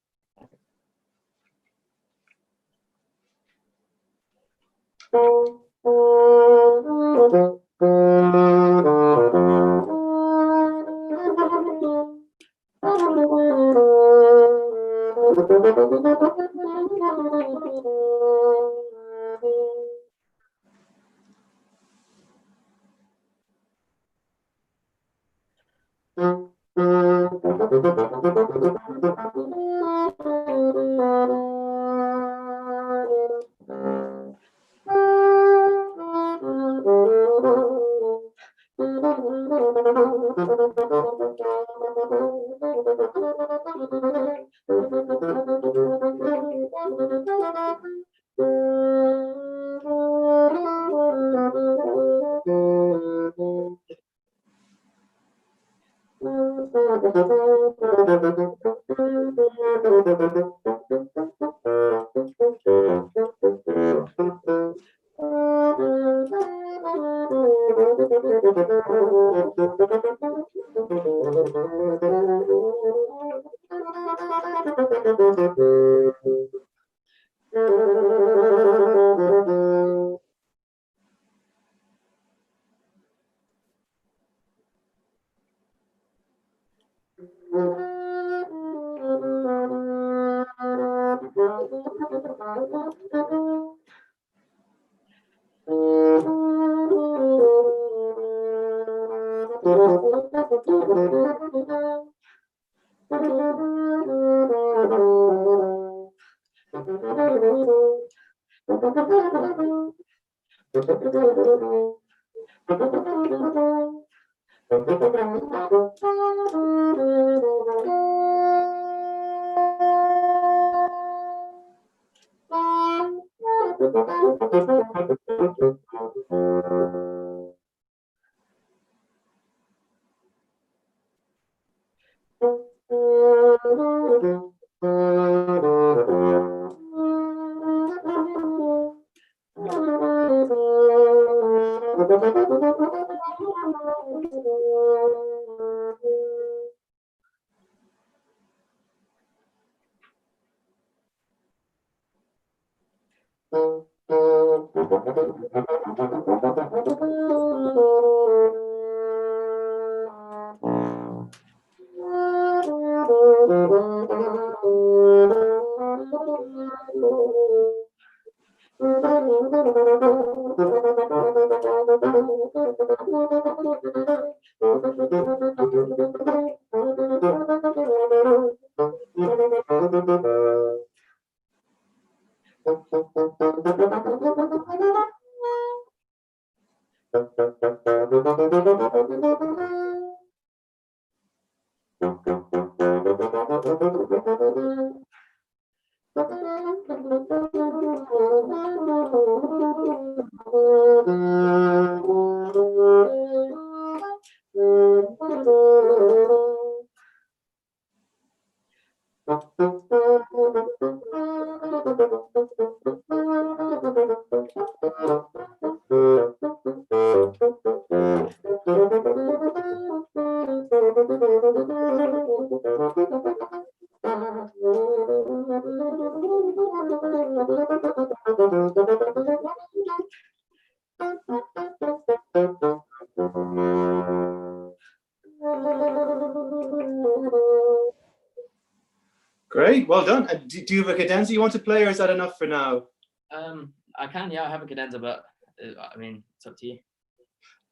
Great, well done. And do you have a cadenza you want to play, or is that enough for now? I can, yeah, I have a cadenza, but I mean, it's up to you.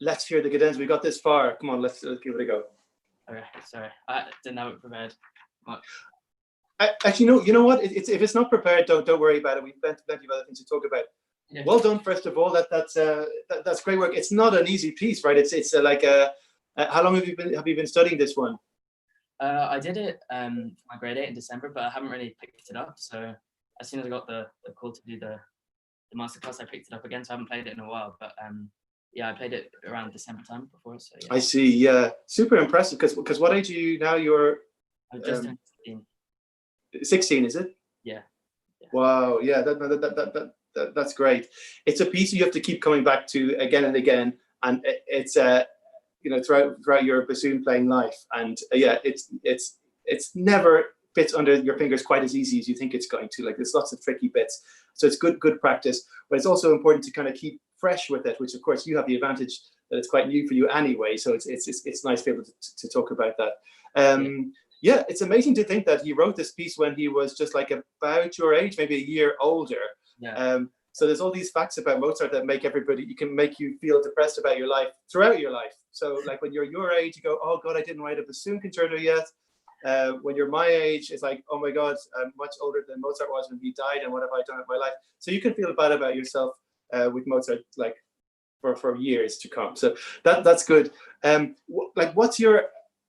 Let's hear the cadenza. We got this far. Come on, let's give it a go. Okay, sorry, I didn't have it prepared much. Actually, you know what? If it's not prepared, don't worry about it. We've plenty of other things to talk about. Yeah. Well done, first of all. That's great work. It's not an easy piece, right? It's like how long have you been studying this one? I did it my grade 8 in December, but I haven't really picked it up. So as soon as I got the call to do the masterclass, I picked it up again. So I haven't played it in a while, but yeah, I played it around December time before. So yeah. I see. Yeah, super impressive. Because what age are you now? You're just 16. 16, is it? Yeah. Wow. Yeah. That's great. It's a piece you have to keep coming back to again and again, and it's throughout your bassoon playing life. And yeah, it's never fits under your fingers quite as easy as you think it's going to. Like, there's lots of tricky bits, so it's good practice. But it's also important to kind of keep fresh with it, which of course you have the advantage that it's quite new for you anyway. So it's nice to be able to talk about that. Yeah, it's amazing to think that he wrote this piece when he was just like about your age, maybe a year older. Yeah. So there's all these facts about Mozart that make you feel depressed about your life throughout your life. So like when you're your age, you go, oh God, I didn't write a bassoon concerto yet. When you're my age, it's like, oh my God, I'm much older than Mozart was when he died, and what have I done with my life? So you can feel bad about yourself with Mozart, like for years to come. So that's good. Like,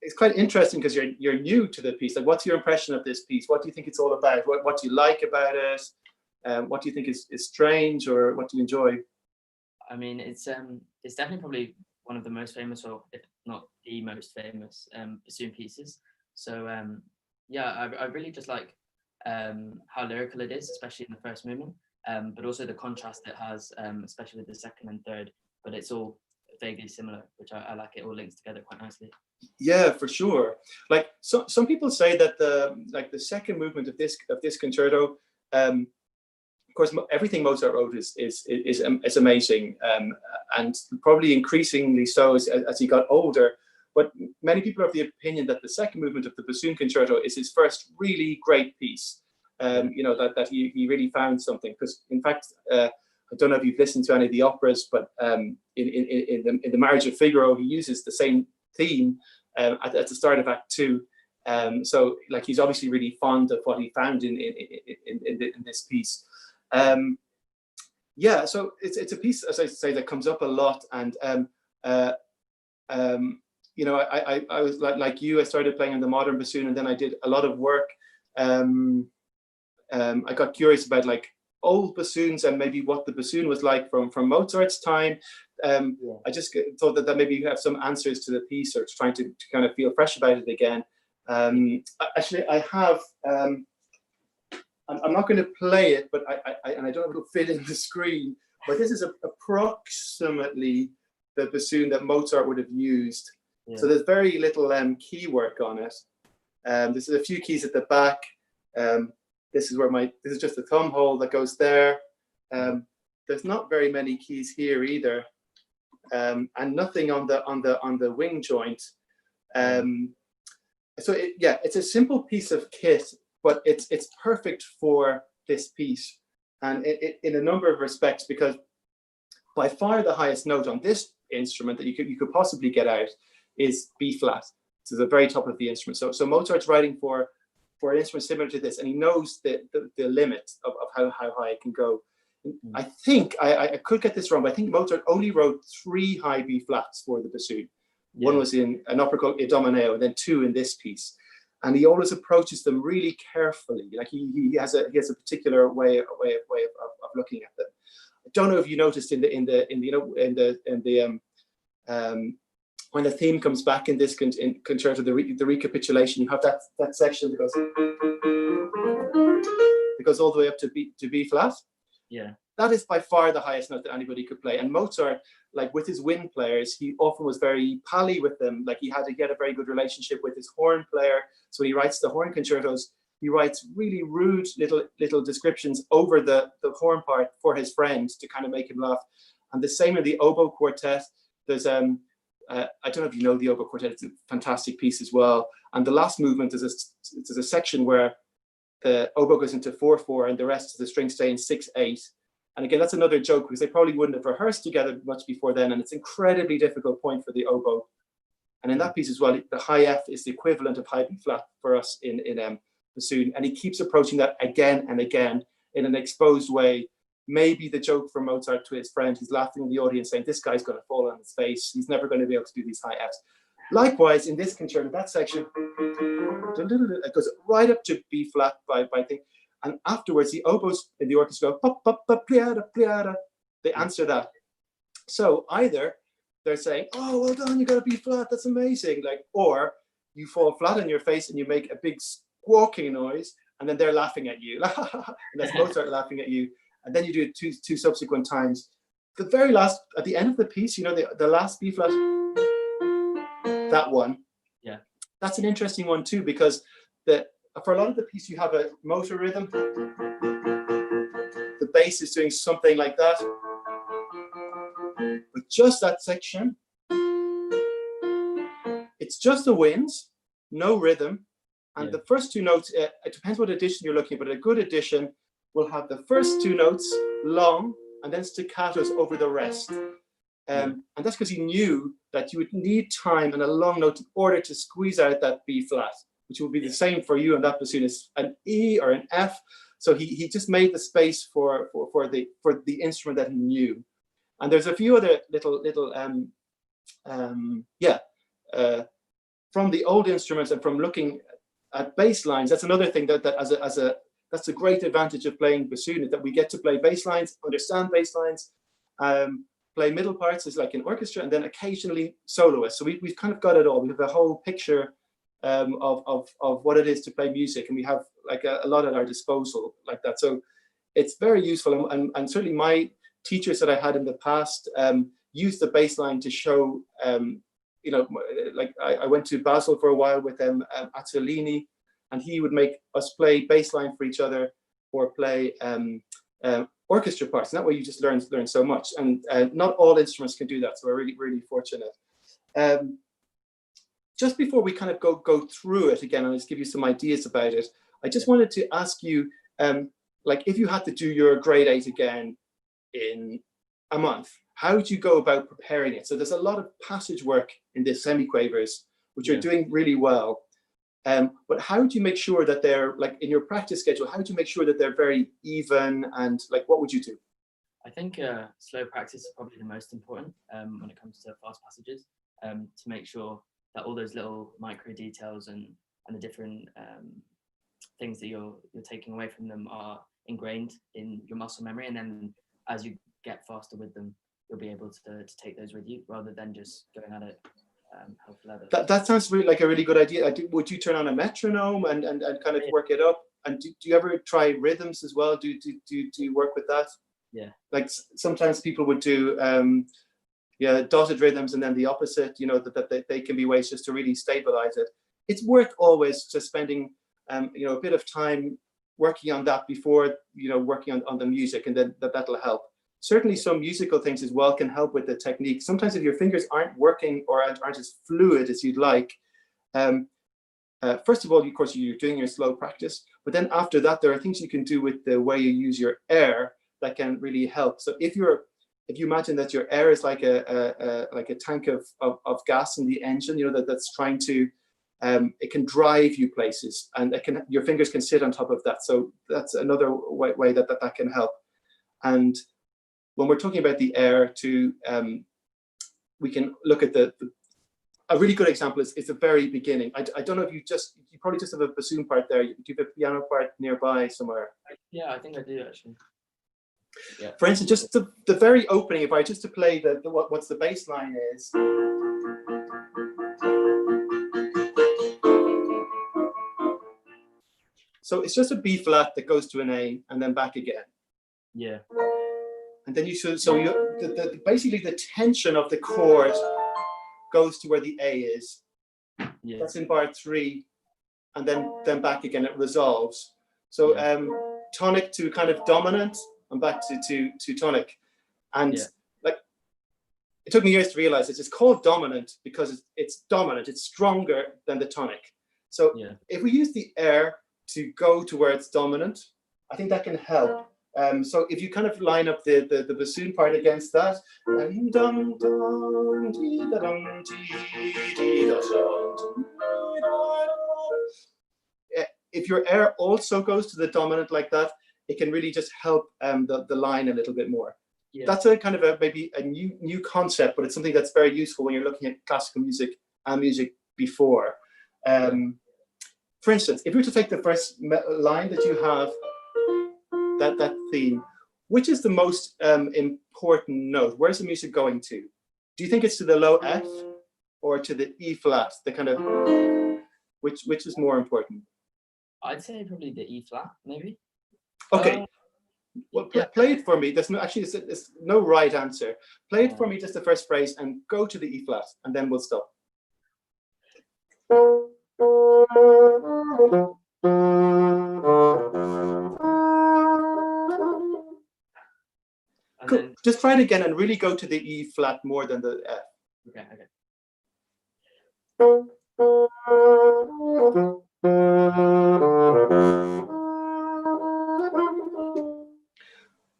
it's quite interesting because you're new to the piece. Like, what's your impression of this piece? What do you think it's all about? What do you like about it? What do you think is strange, or what do you enjoy? I mean, it's definitely probably one of the most famous, or if not the most famous, bassoon pieces. So yeah, I really just like how lyrical it is, especially in the first movement, but also the contrast it has, especially with the second and third. But it's all vaguely similar, which I like. It all links together quite nicely. Yeah, for sure. Like, some people say that the second movement of this concerto, of course, everything Mozart wrote is amazing, and probably increasingly so as he got older. But many people are of the opinion that the second movement of the Bassoon Concerto is his first really great piece. That he really found something. Because in fact, I don't know if you've listened to any of the operas, but in the Marriage of Figaro, he uses the same theme at the start of Act 2. So like, he's obviously really fond of what he found in this piece. Yeah, so it's a piece, as I say, that comes up a lot. And I was like you, I started playing on the modern bassoon, and then I did a lot of work. I got curious about like old bassoons and maybe what the bassoon was like from Mozart's time. I just thought that maybe you have some answers to the piece, or trying to kind of feel fresh about it again. Actually, I have. I'm not going to play it, but I don't know if it'll fit in the screen. But this is approximately the bassoon that Mozart would have used. Yeah. So there's very little key work on it. There's a few keys at the back. This is just the thumb hole that goes there. There's not very many keys here either, and nothing on the wing joint. So it's a simple piece of kit, but it's perfect for this piece, and in a number of respects, because by far the highest note on this instrument that you could possibly get out is B flat. To the very top of the instrument. So Mozart's writing for an instrument similar to this, and he knows the limit of how high it can go. I think I could get this wrong, but I think Mozart only wrote 3 high B flats for the bassoon. One was in an opera called Idomeneo, and then 2 in this piece. And he always approaches them really carefully. Like he has a particular way of looking at them. I don't know if you noticed when the theme comes back in this concerto, the recapitulation, you have that section that goes all the way up to B flat. Yeah. That is by far the highest note that anybody could play. And Mozart, like with his wind players, he often was very pally with them. Like he had to get a very good relationship with his horn player. So when he writes the horn concertos, he writes really rude little descriptions over the horn part for his friend to kind of make him laugh. And the same in the oboe quartet. There's I don't know if you know the oboe quartet. It's a fantastic piece as well. And the last movement is a section where the oboe goes into 4/4 and the rest of the strings stay in 6/8. And again, that's another joke because they probably wouldn't have rehearsed together much before then. And it's an incredibly difficult point for the oboe. And in that piece as well, the high F is the equivalent of high B flat for us in bassoon. And he keeps approaching that again and again in an exposed way. Maybe the joke from Mozart to his friend, he's laughing in the audience saying, this guy's going to fall on his face. He's never going to be able to do these high Fs. Likewise, in this concerto, that section, it goes right up to B flat by thing. And afterwards, the oboes in the orchestra go, pop, pop, pop, pliada, pliada. They answer that. So either they're saying, oh, well done, you got a B flat, that's amazing. Like, or you fall flat on your face and you make a big squawking noise, and then they're laughing at you. And that's Mozart laughing at you. And then you do it two subsequent times. The very last, at the end of the piece, you know, the last B flat, that one. Yeah. That's an interesting one too, because for a lot of the piece, you have a motor rhythm. The bass is doing something like that. But just that section, it's just the winds, no rhythm. And the first 2 notes, it depends what edition you're looking at, but a good edition will have the first 2 notes long and then staccatos over the rest. And that's because he knew that you would need time and a long note in order to squeeze out that B flat, which will be the same for you on that bassoon as an E or an F. So he just made the space for the instrument that he knew. And there's a few other little from the old instruments and from looking at bass lines. That's another thing that's a great advantage of playing bassoon, is that we get to play bass lines, understand bass lines, play middle parts as like an orchestra, and then occasionally soloists. So we've kind of got it all. We have a whole picture of what it is to play music, and we have like a lot at our disposal like that. So it's very useful, and certainly my teachers that I had in the past used the bass line to show, you know, like I went to Basel for a while with Azzolini, and he would make us play bass line for each other or play orchestra parts. And that way you just learn so much. And not all instruments can do that, so we're really, really fortunate. Just before we kind of go through it again, and I'll just give you some ideas about it, I just wanted to ask you, like if you had to do your grade 8 again in a month, how would you go about preparing it? So there's a lot of passage work in the semiquavers, which are doing really well. But how do you make sure that they're, like in your practice schedule, how do you make sure that they're very even, and like what would you do? I think slow practice is probably the most important when it comes to fast passages, to make sure that all those little micro details and the different things that you're taking away from them are ingrained in your muscle memory, and then as you get faster with them, you'll be able to take those with you rather than just going at it half leather. That sounds really like a really good idea. Would you turn on a metronome and kind of work it up? And do you ever try rhythms as well? Do you work with that? Yeah. Like sometimes people would do dotted rhythms and then the opposite, you know, that they can be ways just to really stabilize it. It's worth always just spending you know, a bit of time working on that before, you know, working on the music, and then that'll help. Certainly some musical things as well can help with the technique. Sometimes if your fingers aren't working or aren't as fluid as you'd like, first of all, of course, you're doing your slow practice, but then after that, there are things you can do with the way you use your air that can really help. So if you imagine that your air is like a tank of gas in the engine, you know, that's trying to, it can drive you places, and your fingers can sit on top of that. So that's another way that can help. And when we're talking about the air too, we can look at the a really good example is the very beginning. I don't know if you probably just have a bassoon part there. Do you have a piano part nearby somewhere? Yeah, I think I do actually. Yeah. For instance, just the very opening, if I just to play what's the bass line is. So it's just a B flat that goes to an A and then back again. Yeah. And then basically the tension of the chord goes to where the A is. Yeah. That's in bar 3, and then back again. It resolves. So tonic to kind of dominant, and back to tonic. And like, it took me years to realize this. It's called dominant because it's dominant. It's stronger than the tonic. So if we use the air to go to where it's dominant, I think that can help. So if you kind of line up the bassoon part against that, if your air also goes to the dominant like that, it can really just help the line a little bit more. Yeah. That's a kind of maybe a new concept, but it's something that's very useful when you're looking at classical music and music before. For instance, if we were to take the first line that you have, that theme, which is the most important note? Where's the music going to? Do you think it's to the low F or to the E flat? The kind of which is more important? I'd say probably the E flat, maybe. Okay. Well, play it for me. There's no right answer. Play it for me, just the first phrase, and go to the E flat, and then we'll stop. Cool. Just try it again and really go to the E flat more than the F. Okay.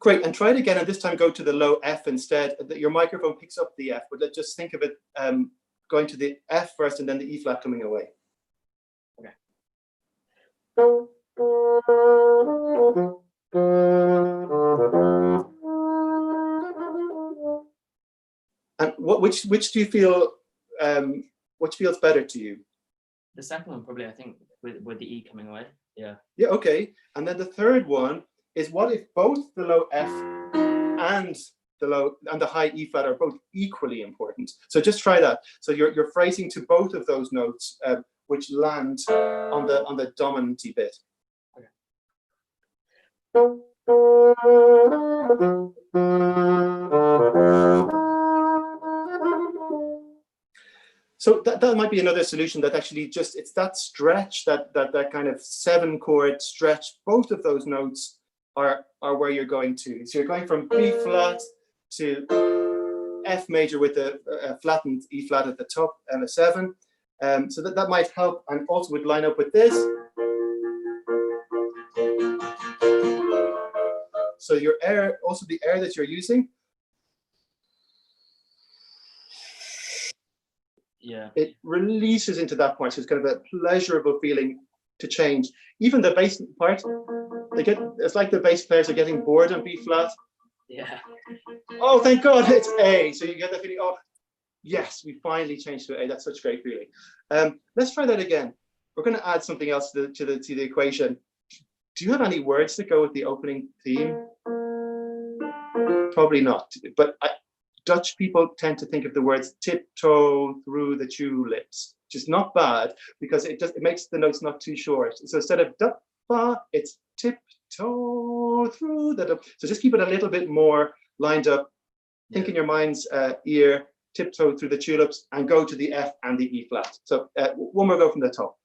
Great, and try it again, and this time go to the low F instead. Your microphone picks up the F, but just think of it going to the F first and then the E flat coming away. Okay. And which do you feel which feels better to you? The second one probably, I think, with the E coming away. Yeah. Yeah. Okay. And then the third one is, what if both the low F and the high E flat are both equally important? So just try that. So you're phrasing to both of those notes, which land on the dominant-y bit. Okay. So that might be another solution, that actually it's that stretch, that kind of 7-chord stretch. Both of those notes are where you're going to. So you're going from B flat to F major with a flattened E flat at the top and a 7. So that might help, and also would line up with this. So your air, also the air that you're using, it releases into that point. So it's kind of a pleasurable feeling to change. Even the bass part, it's like the bass players are getting bored on B flat. Yeah. Oh, thank God, it's A. So you get that feeling, oh, yes, we finally changed to A. That's such a great feeling. Let's try that again. We're going to add something else to the equation. Do you have any words that go with the opening theme? Probably not. But Dutch people tend to think of the words tiptoe through the tulips, which is not bad, because it makes the notes not too short. So instead of da, ba, it's tiptoe through the. So just keep it a little bit more lined up. Think in your mind's ear, tiptoe through the tulips, and go to the F and the E flat. So one more go from the top.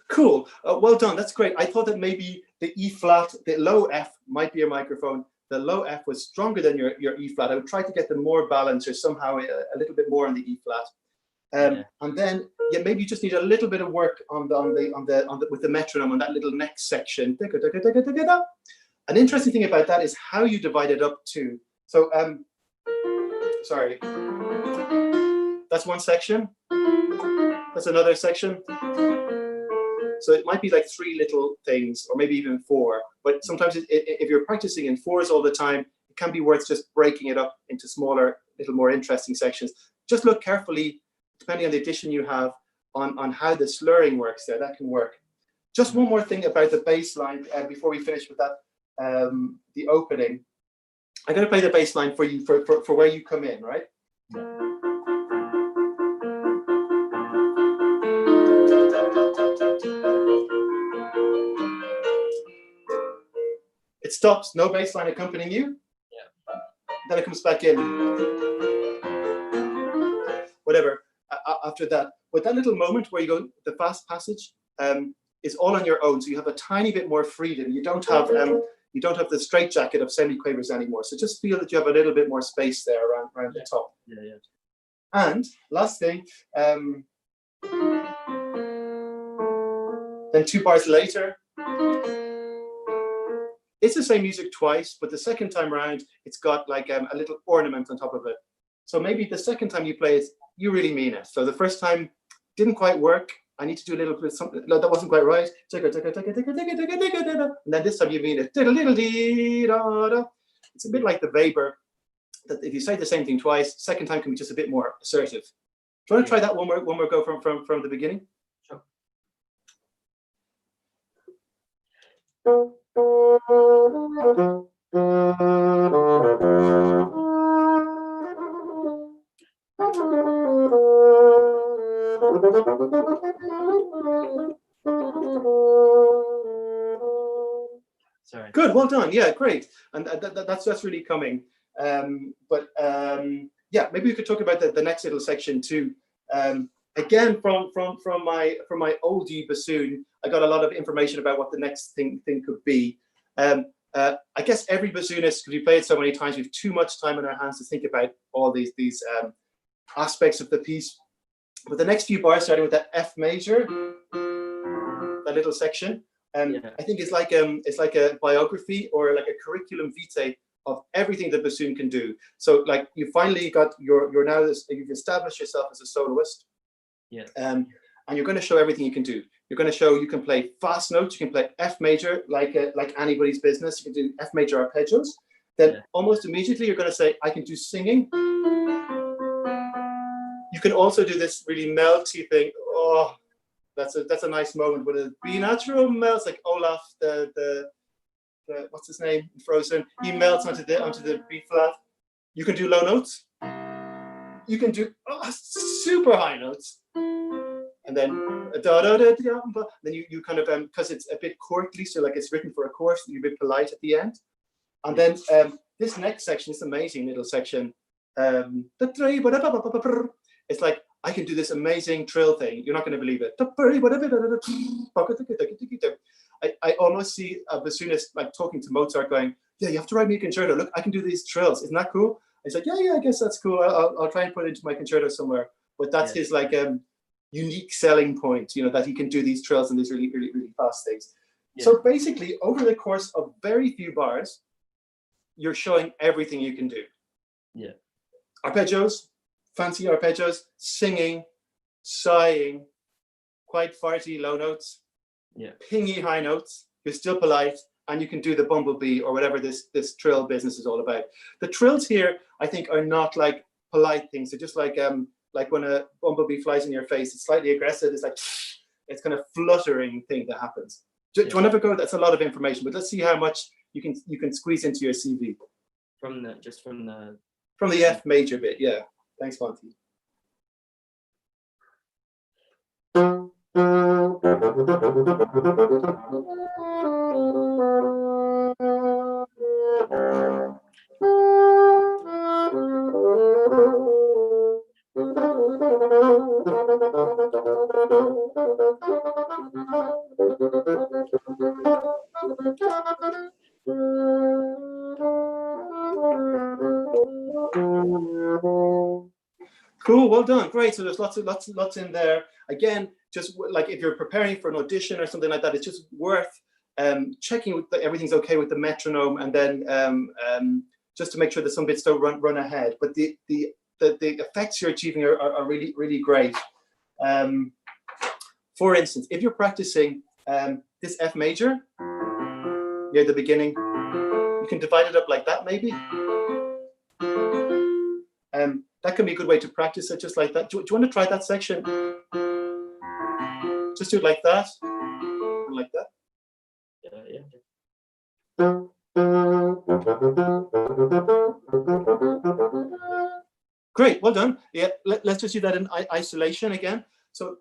Cool. Well done. That's great. I thought that maybe the E flat, the low F, might be your microphone. The low F was stronger than your E flat. I would try to get them more balanced, or somehow a little bit more on the E flat. And then maybe you just need a little bit of work with the metronome on that little next section. An interesting thing about that is how you divide it up too. So sorry. That's one section. That's another section. So it might be like 3 little things, or maybe even 4. But sometimes if you're practicing in 4s all the time, it can be worth just breaking it up into smaller, little more interesting sections. Just look carefully, depending on the addition you have, on how the slurring works there. That can work. Just one more thing about the bass line before we finish with that, the opening. I'm going to play the bass line for you for where you come in, right? It stops, no bass line accompanying you. Yeah. Then it comes back in. Whatever. After that, with that little moment where you go the fast passage, is all on your own. So you have a tiny bit more freedom. You don't have the straitjacket of semiquavers anymore. So just feel that you have a little bit more space there around the top. Yeah, yeah. And last thing, then 2 bars later, it's the same music twice, but the second time around, it's got like a little ornament on top of it. So maybe the second time you play it, you really mean it. So the first time didn't quite work. I need to do a little bit of something that wasn't quite right. And then this time you mean it. It's a bit like the Weber, that if you say the same thing twice, second time can be just a bit more assertive. Do you want to try that one more go from the beginning? Sure. Sorry. Good, well done. Yeah, great. And that's really coming. Yeah, maybe we could talk about the next little section too. Again, from my old bassoon, I got a lot of information about what the next thing could be. I guess every bassoonist, because we play it so many times, we have too much time on our hands to think about all these aspects of the piece. But the next few bars, starting with that F major, that little section, I think it's like a biography or like a curriculum vitae of everything the bassoon can do. So like you finally got you've established yourself as a soloist. Yeah. And you're going to show everything you can do. You're going to show you can play fast notes. You can play F major like anybody's business. You can do F major arpeggios. Then almost immediately you're going to say, I can do singing. You can also do this really melty thing. Oh, that's a nice moment with a B natural melts, like Olaf, the what's his name in Frozen. He melts onto the B flat. You can do low notes. You can do super high notes. And then then you kind of because it's a bit courtly, so like it's written for a course, you're a bit polite at the end. And then this next section, this amazing little section, it's like I can do this amazing trill thing. You're not going to believe it. I almost see a bassoonist like talking to Mozart, going, "Yeah, you have to write me a concerto. Look, I can do these trills. Isn't that cool?" He's like, "Yeah, I guess that's cool. I'll try and put it into my concerto somewhere." But that's his like unique selling point, that he can do these trills and these really, really, really fast things. Yeah. So basically, over the course of very few bars, you're showing everything you can do. Yeah. Arpeggios, fancy arpeggios, singing, sighing, quite farty low notes, pingy high notes. You're still polite, and you can do the bumblebee or whatever this trill business is all about. The trills here, I think, are not like polite things. They're just like when a bumblebee flies in your face, it's slightly aggressive. It's like, it's kind of fluttering thing that happens. Do you want to have a go? That's a lot of information, but let's see how much you can squeeze into your CV. From the F major bit, yeah. Thanks, Monty. Cool, well done, great. So there's lots in there. Again, just like if you're preparing for an audition or something like that, it's just worth checking everything's okay with the metronome, and then just to make sure that some bits don't run ahead. But the the effects you're achieving are really, really great. For instance, if you're practicing this F major near the beginning, you can divide it up like that maybe. That can be a good way to practice it, just like that. Do you want to try that section? Just do it like that, and like that. Great, well done. Yeah, let's just do that in isolation again. So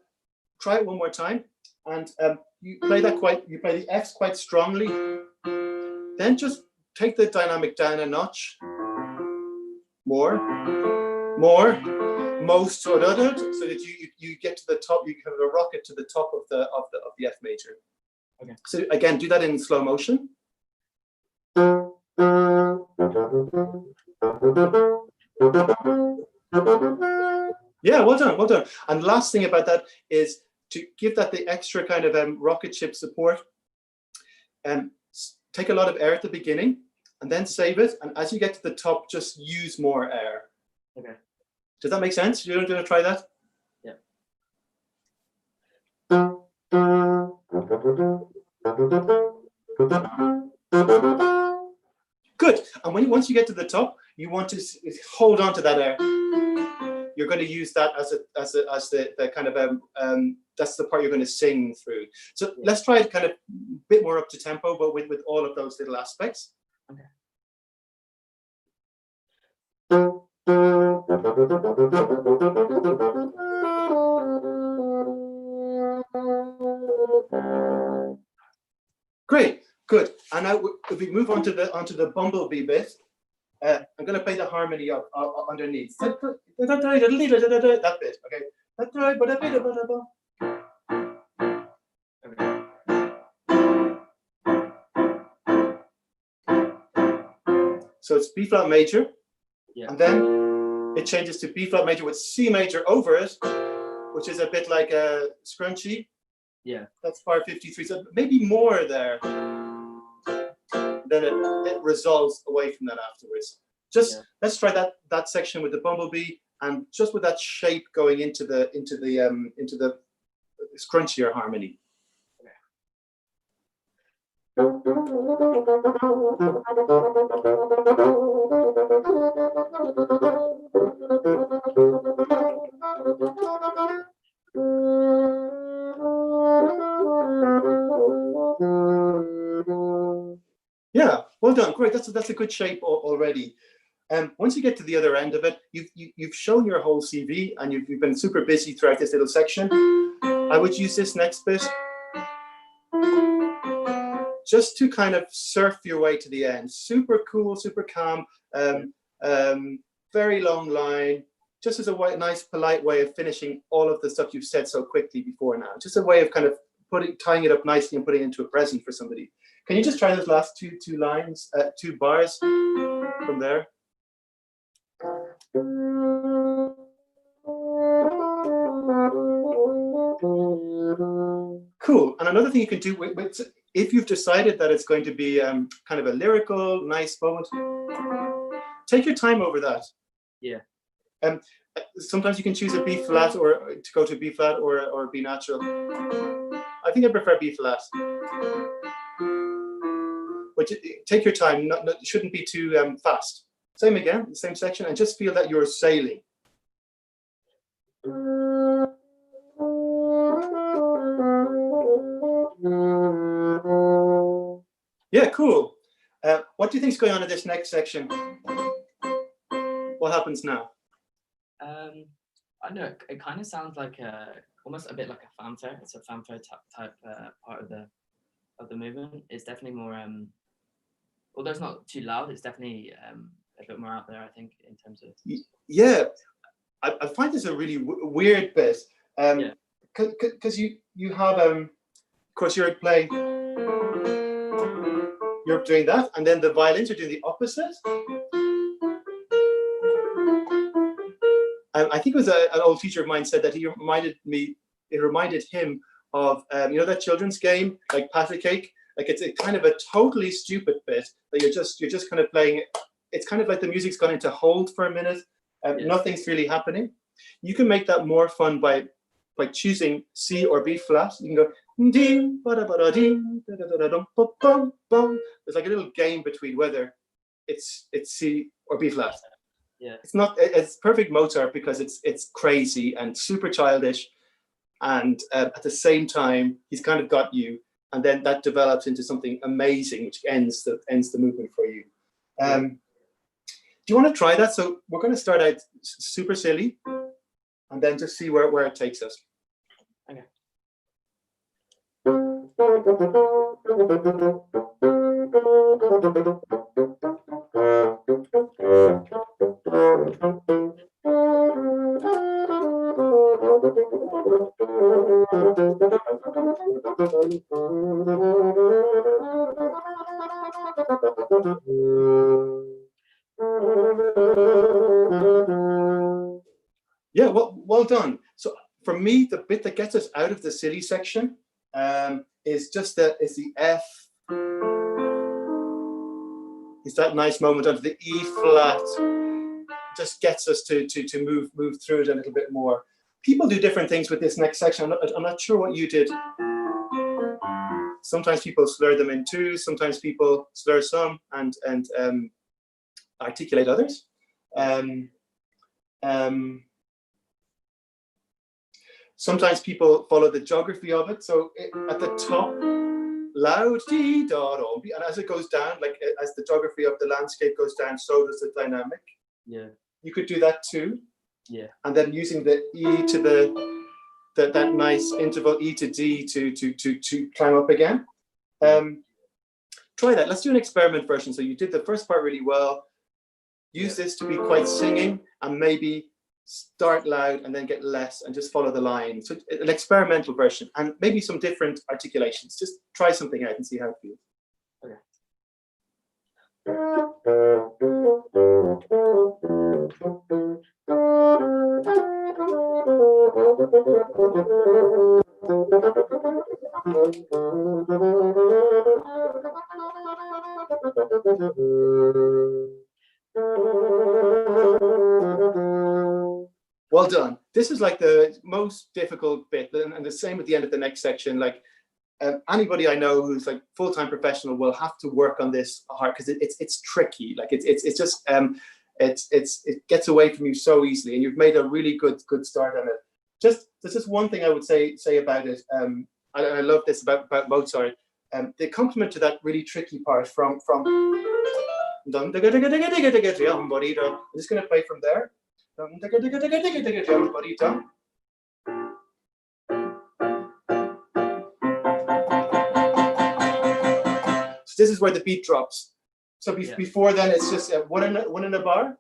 try it one more time, and you play the Fs quite strongly. Then just take the dynamic down a notch. More, most, so that you get to the top. You have a rocket to the top of the F major. Okay. So again, do that in slow motion. Yeah, well done, well done. And last thing about that is to give that the extra kind of rocket ship support. Take a lot of air at the beginning, and then save it. And as you get to the top, just use more air. Okay. Does that make sense? You want to try that? Yeah. Good. And once you get to the top, you want to hold on to that air. You're going to use that as the kind of that's the part you're going to sing through. So let's try it kind of a bit more up to tempo, but with all of those little aspects. Okay. Great, good. And now if we move on to the bumblebee bit, I'm going to play the harmony up underneath. That bit, okay. So it's B flat major, and then it changes to B flat major with C major over it, which is a bit like a scrunchy. Yeah, that's bar 53. So maybe more there. Then it resolves away from that afterwards. Let's try that section with the bumblebee, and just with that shape going into the scrunchier harmony. Yeah, well done, great. That's a good shape already. Once you get to the other end of it, you've shown your whole CV, and you've been super busy throughout this little section. I would use this next bit just to kind of surf your way to the end. Super cool, super calm, very long line, just as a nice, polite way of finishing all of the stuff you've said so quickly before now. Just a way of kind of tying it up nicely and putting it into a present for somebody. Can you just try those last two lines, 2 bars from there? Cool. And another thing you can do if you've decided that it's going to be kind of a lyrical, nice moment, take your time over that. Yeah. Sometimes you can choose a B flat or to go to B flat or B natural. I think I prefer B flat. But take your time. It shouldn't be too fast. Same again, the same section, and just feel that you're sailing. Yeah, cool. What do you think is going on in this next section? What happens now? I don't know. It kind of sounds like almost a bit like a fanfare. It's a fanfare type part of the movement. It's definitely more. Although it's not too loud, it's definitely a bit more out there, I think, in terms of. Yeah, I find this a really weird bit. Because you have of course you're playing. You're doing that, and then the violins are doing the opposite. I think it was an old teacher of mine said that it reminded him of that children's game like Patty Cake. Like it's a kind of a totally stupid bit that you're just kind of playing. It's kind of like the music's gone into hold for a minute, Nothing's really happening. You can make that more fun by choosing C or B flat. You can go ding, ba-da-ba-da, ding, da-da-da-da-dum, bum, bum. There's like a little game between whether it's C or B flat. Yeah. It's perfect Mozart because it's crazy and super childish, and at the same time he's kind of got you, and then that develops into something amazing which ends the movement for you. Do you want to try that? So we're going to start out super silly and then just see where it takes us. Okay. Yeah, well done. So for me, the bit that gets us out of the silly section is the F. It's that nice moment onto the E flat. Just gets us to move through it a little bit more. People do different things with this next section. I'm not sure what you did. Sometimes people slur them in twos. Sometimes people slur some and articulate others. Sometimes people follow the geography of it. So at the top, loud dee da da, and as it goes down, like as the geography of the landscape goes down, so does the dynamic. Yeah. You could do that too. Yeah. And then using the E to that nice interval E to D to climb up again. Try that. Let's do an experiment version. So you did the first part really well. Use this to be quite singing, and maybe start loud and then get less and just follow the line. So an experimental version and maybe some different articulations. Just try something out and see how it feels. Okay. Well done. This is like the most difficult bit, and the same at the end of the next section. Like anybody I know who's like full-time professional will have to work on this hard because it's tricky. Like it's just it gets away from you so easily, and you've made a really good start on it. There's just one thing I would say about it. I love this about Mozart. The accompaniment to that really tricky part from I'm just going to play from there. So this is where the beat drops. So before then, it's just one in a bar,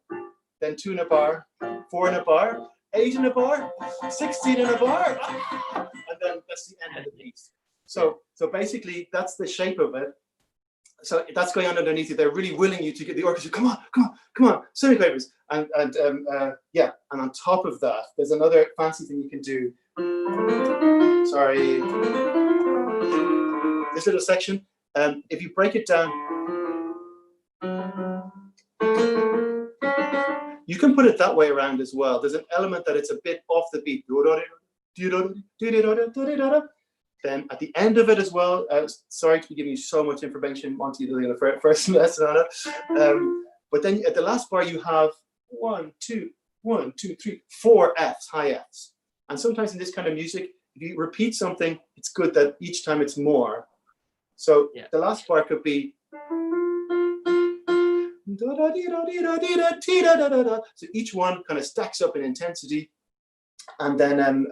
then 2 in a bar, 4 in a bar, 8 in a bar, 16 in a bar, and then that's the end of the piece. So basically, that's the shape of it. So that's going on underneath you. They're really willing you to get the orchestra. Come on, semiclavers, and on top of that, there's another fancy thing you can do. Sorry, this little section. If you break it down, you can put it that way around as well. There's an element that it's a bit off the beat. Then at the end of it as well, sorry to be giving you so much information, Monty, doing the first lesson on it. But then at the last bar, you have 1, 2, 3, 4 Fs, high Fs. And sometimes in this kind of music, if you repeat something, it's good that each time it's more. So the last bar could be. So each one kind of stacks up in intensity, and then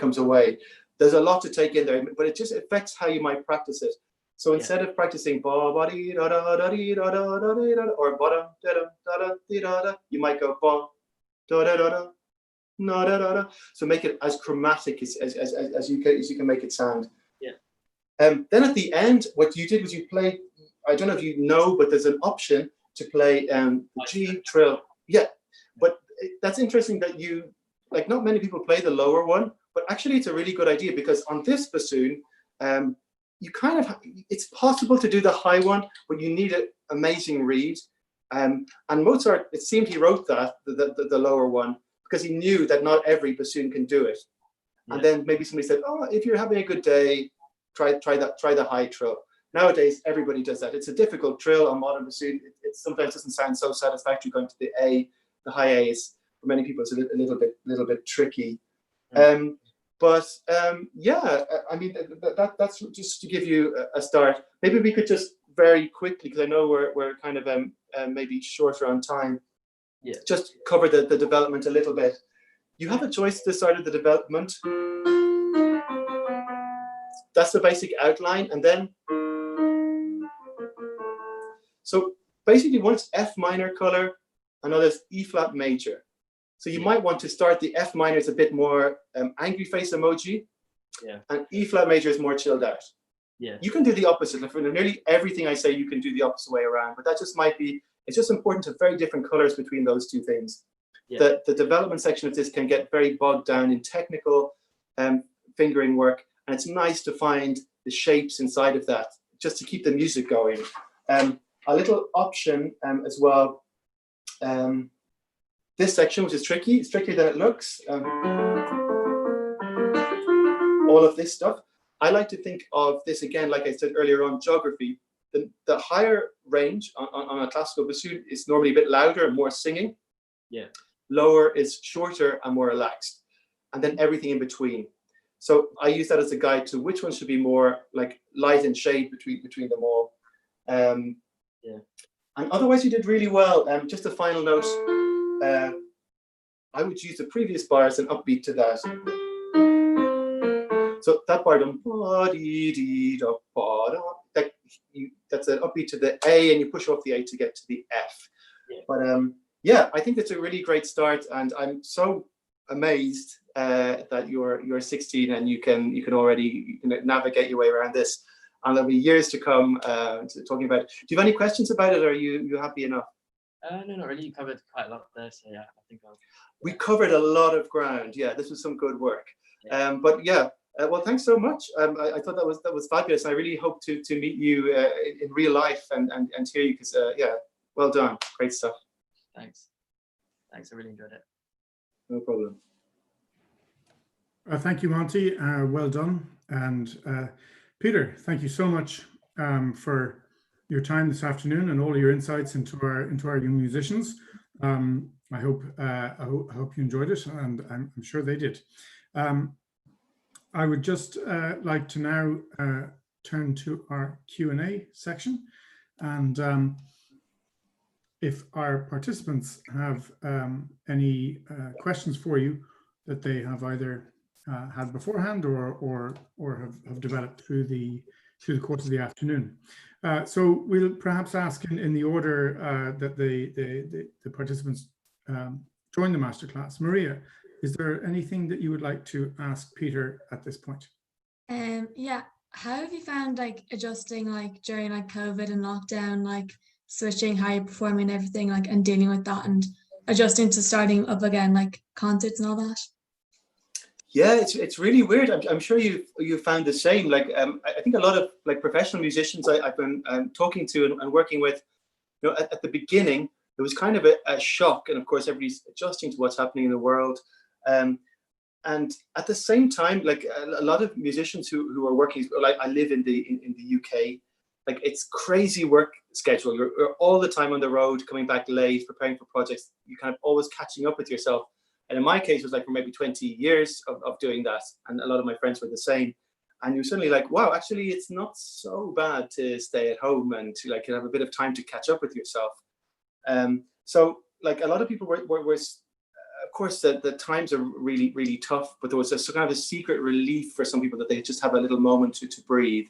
comes away. There's a lot to take in there, but it just affects how you might practice it. So instead of practicing or you might go so make it as chromatic as you can make it sound. Then at the end, what you did was you played. I don't know if you know, but there's an option to play the G trill. Yeah, but that's interesting that you like. Not many people play the lower one. But actually, it's a really good idea because on this bassoon, you kind of it's possible to do the high one, but you need an amazing reed. And Mozart, it seemed he wrote that, the lower one, because he knew that not every bassoon can do it. Yeah. And then maybe somebody said, oh, if you're having a good day, try the high trill. Nowadays, everybody does that. It's a difficult trill on modern bassoon. It sometimes doesn't sound so satisfactory going to the A. The high A is, for many people, it's a little bit tricky. Mm. Yeah, I mean, that's just to give you a start. Maybe we could just very quickly, because I know we're kind of maybe shorter on time, just cover the development a little bit. You have a choice at the start of the development. That's the basic outline, and then so basically one's F minor color, another's E flat major. So you might want to start the F minor is a bit more angry face emoji, and E flat major is more chilled out. You can do the opposite. For nearly everything I say, you can do the opposite way around, but that just might be, it's just important to have very different colors between those two things. The development section of this can get very bogged down in technical fingering work, and it's nice to find the shapes inside of that, just to keep the music going. A little option as well, this section, which is tricky, it's trickier than it looks. All of this stuff. I like to think of this again, like I said earlier on, geography. The higher range on a classical bassoon is normally a bit louder and more singing. Lower is shorter and more relaxed. And then everything in between. So I use that as a guide to which one should be more like light and shade between them all. And otherwise you did really well. Just a final note, I would use the previous bar as an upbeat to that. So that bar, that's an upbeat to the A, and you push off the A to get to the F. But yeah, I think it's a really great start, and I'm so amazed that you're 16 and you can already navigate your way around this, and there'll be years to come talking about it. Do you have any questions about it, or are you happy enough? No, not really. You covered quite a lot there, so yeah, I think we covered a lot of ground. Yeah, this was some good work. But yeah, well, thanks so much. I thought that was fabulous. I really hope to meet you in real life and hear you, because yeah, well done, great stuff. Thanks, I really enjoyed it. No problem. Thank you, Monty. Well done. And Peter, thank you so much for your time this afternoon and all your insights into our young musicians. I hope you enjoyed it, and I'm sure they did. I would just like to now turn to our Q&A section, and if our participants have any questions for you that they have either had beforehand or have developed through the course of the afternoon. So we'll perhaps ask in the order that the participants join the masterclass. Maria, is there anything that you would like to ask Peter at this point? Yeah, how have you found like adjusting like during like COVID and lockdown, like switching how you're performing and everything, like, and dealing with that and adjusting to starting up again, like concerts and all that? Yeah, it's really weird. I'm sure you found the same. Like I think a lot of like professional musicians I've been talking to and working with, at the beginning it was kind of a shock, and of course everybody's adjusting to what's happening in the world. And at the same time, like a lot of musicians who are working, like I live in the UK, like it's crazy work schedule. You're all the time on the road, coming back late, preparing for projects. You're kind of always catching up with yourself. And in my case, it was like for maybe 20 years of doing that. And a lot of my friends were the same. And you're suddenly like, wow, actually, it's not so bad to stay at home and to like have a bit of time to catch up with yourself. So like a lot of people were of course, the times are really, really tough, but there was a kind of a secret relief for some people that they just have a little moment to breathe.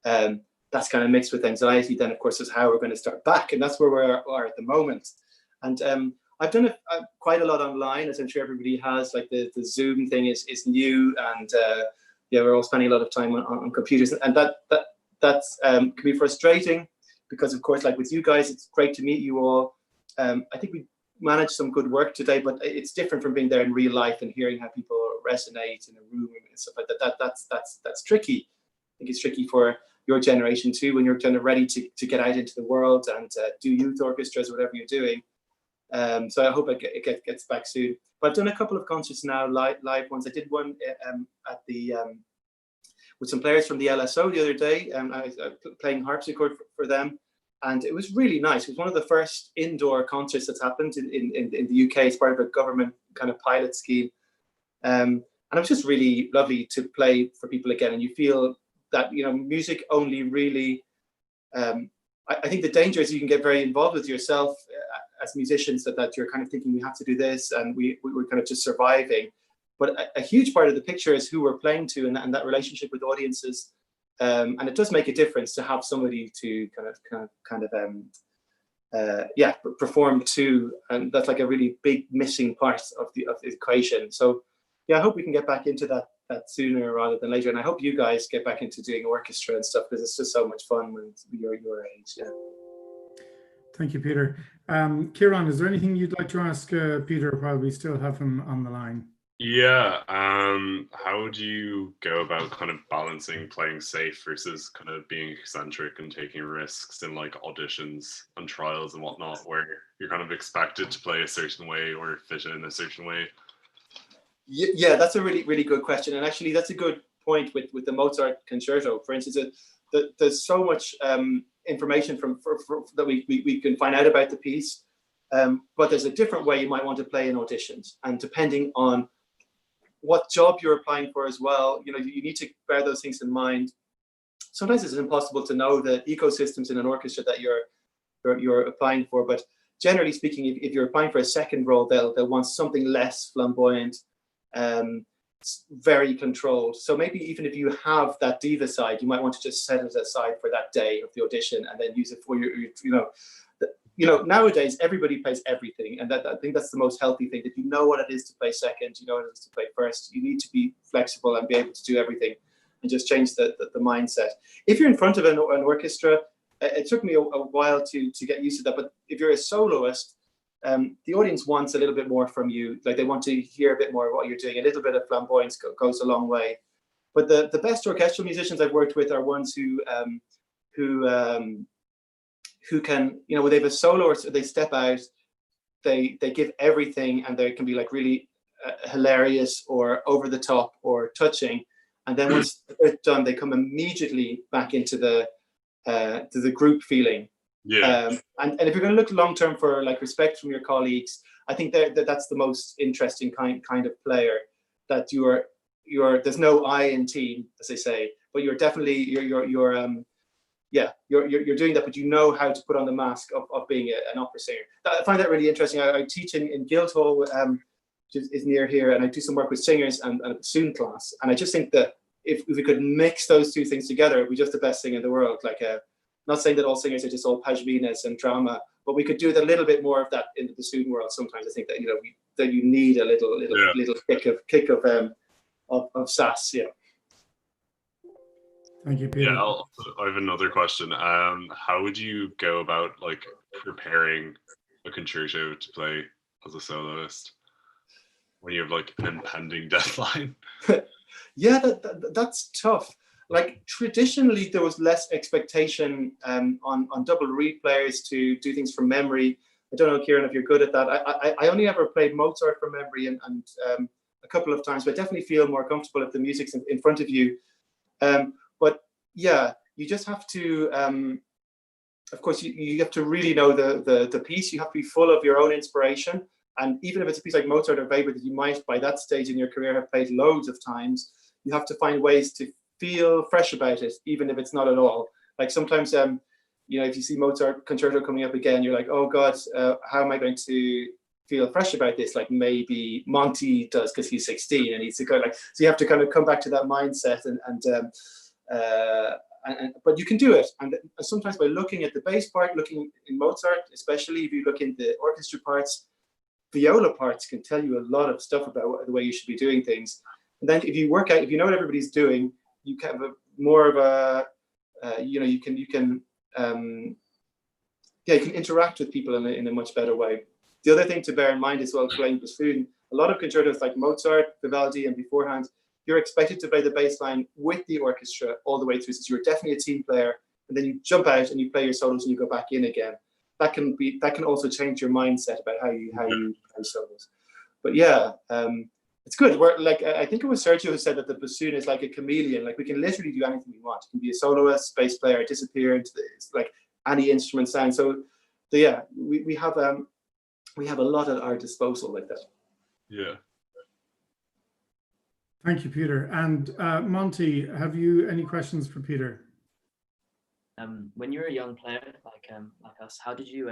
That's kind of mixed with anxiety. Then, of course, is how we're going to start back. And that's where we are at the moment. And I've done quite a lot online, as I'm sure everybody has. Like the Zoom thing is new, and yeah, we're all spending a lot of time on computers, and that's can be frustrating because, of course, like with you guys, it's great to meet you all. I think we managed some good work today, but it's different from being there in real life and hearing how people resonate in a room and stuff like that. That's tricky. I think it's tricky for your generation too, when you're kind of ready to get out into the world and do youth orchestras, whatever you're doing. So I hope it gets back soon. But I've done a couple of concerts now, live ones. I did one at the with some players from the LSO the other day. I was playing harpsichord for them, and it was really nice. It was one of the first indoor concerts that's happened in the UK. It's part of a government kind of pilot scheme, and it was just really lovely to play for people again. And you feel that, you know, music only really. I think the danger is you can get very involved with yourself as musicians, that you're kind of thinking we have to do this, and we were kind of just surviving. But a huge part of the picture is who we're playing to, and that relationship with audiences. And it does make a difference to have somebody to perform to, and that's like a really big missing part of the equation. So yeah, I hope we can get back into that sooner rather than later, and I hope you guys get back into doing orchestra and stuff, because it's just so much fun when you're your age. Yeah. Thank you, Peter. Ciaran, is there anything you'd like to ask Peter while we still have him on the line? Yeah, how would you go about kind of balancing playing safe versus kind of being eccentric and taking risks in like auditions and trials and whatnot, where you're kind of expected to play a certain way or fit in a certain way? Yeah, that's a really, really good question. And actually, that's a good point with the Mozart Concerto. For instance, there's so much information that we can find out about the piece, but there's a different way you might want to play in auditions. And depending on what job you're applying for as well, you know, you need to bear those things in mind. Sometimes it's impossible to know the ecosystems in an orchestra that you're applying for, but generally speaking, if you're applying for a second role, they'll want something less flamboyant, very controlled. So maybe even if you have that diva side, you might want to just set it aside for that day of the audition and then use it for your nowadays everybody plays everything, and I think that's the most healthy thing. If you know what it is to play second, you know what it is to play first. You need to be flexible and be able to do everything, and just change the mindset. If you're in front of an orchestra, it took me a while to get used to that. But if you're a soloist, the audience wants a little bit more from you. Like, they want to hear a bit more of what you're doing. A little bit of flamboyance goes a long way. But the best orchestral musicians I've worked with are ones who can, you know, when they have a solo or they step out, they give everything, and they can be like really hilarious or over the top or touching. And then once they're done, they come immediately back into the group feeling. Yeah. And if you're going to look long term for like respect from your colleagues, I think that's the most interesting kind of player. That you're there's no I in team, as they say, but you're definitely you're doing that, but you know how to put on the mask of being an opera singer. I find that really interesting. I teach in Guildhall, which is near here, and I do some work with singers and a bassoon class. And I just think that if we could mix those two things together, it'd be just the best thing in the world. Like, not saying that all singers are just all pashminas and drama, but we could do a little bit more of that in the bassoon world. Sometimes I think that, you know, that you need a little kick of sass. Yeah. Thank you, Peter. Yeah, I have another question. How would you go about like preparing a concerto to play as a soloist when you have like an impending deadline? Yeah, that's tough. Like, traditionally, there was less expectation on double reed players to do things from memory. I don't know, Ciaran, if you're good at that. I only ever played Mozart from memory and a couple of times, but I definitely feel more comfortable if the music's in front of you. But yeah, you just have to, of course, you have to really know the piece. You have to be full of your own inspiration. And even if it's a piece like Mozart or Weber that you might, by that stage in your career, have played loads of times, you have to find ways to feel fresh about it, even if it's not at all. Like, sometimes, you know, if you see Mozart Concerto coming up again, you're like, oh God, how am I going to feel fresh about this? Like, maybe Monty does because he's 16 and he's a guy, like, so you have to kind of come back to that mindset but you can do it. And sometimes by looking at the bass part, looking in Mozart, especially if you look in the orchestra parts, viola parts can tell you a lot of stuff about the way you should be doing things. And then if you work out, if you know what everybody's doing, you can have more of a, you can interact with people in a much better way. The other thing to bear in mind as well, playing bassoon, a lot of concertos like Mozart, Vivaldi, and beforehand, you're expected to play the bass line with the orchestra all the way through. So you're definitely a team player, and then you jump out and you play your solos and you go back in again. That can also change your mindset about how you play solos. But yeah, it's good. I think it was Sergio who said that the bassoon is like a chameleon. Like we can literally do anything we want. It can be a soloist, bass player, disappear into like any instrument sound. So yeah, we have a lot at our disposal like that. Yeah. Thank you, Peter. And Monty, have you any questions for Peter? When you were a young player like us, how did you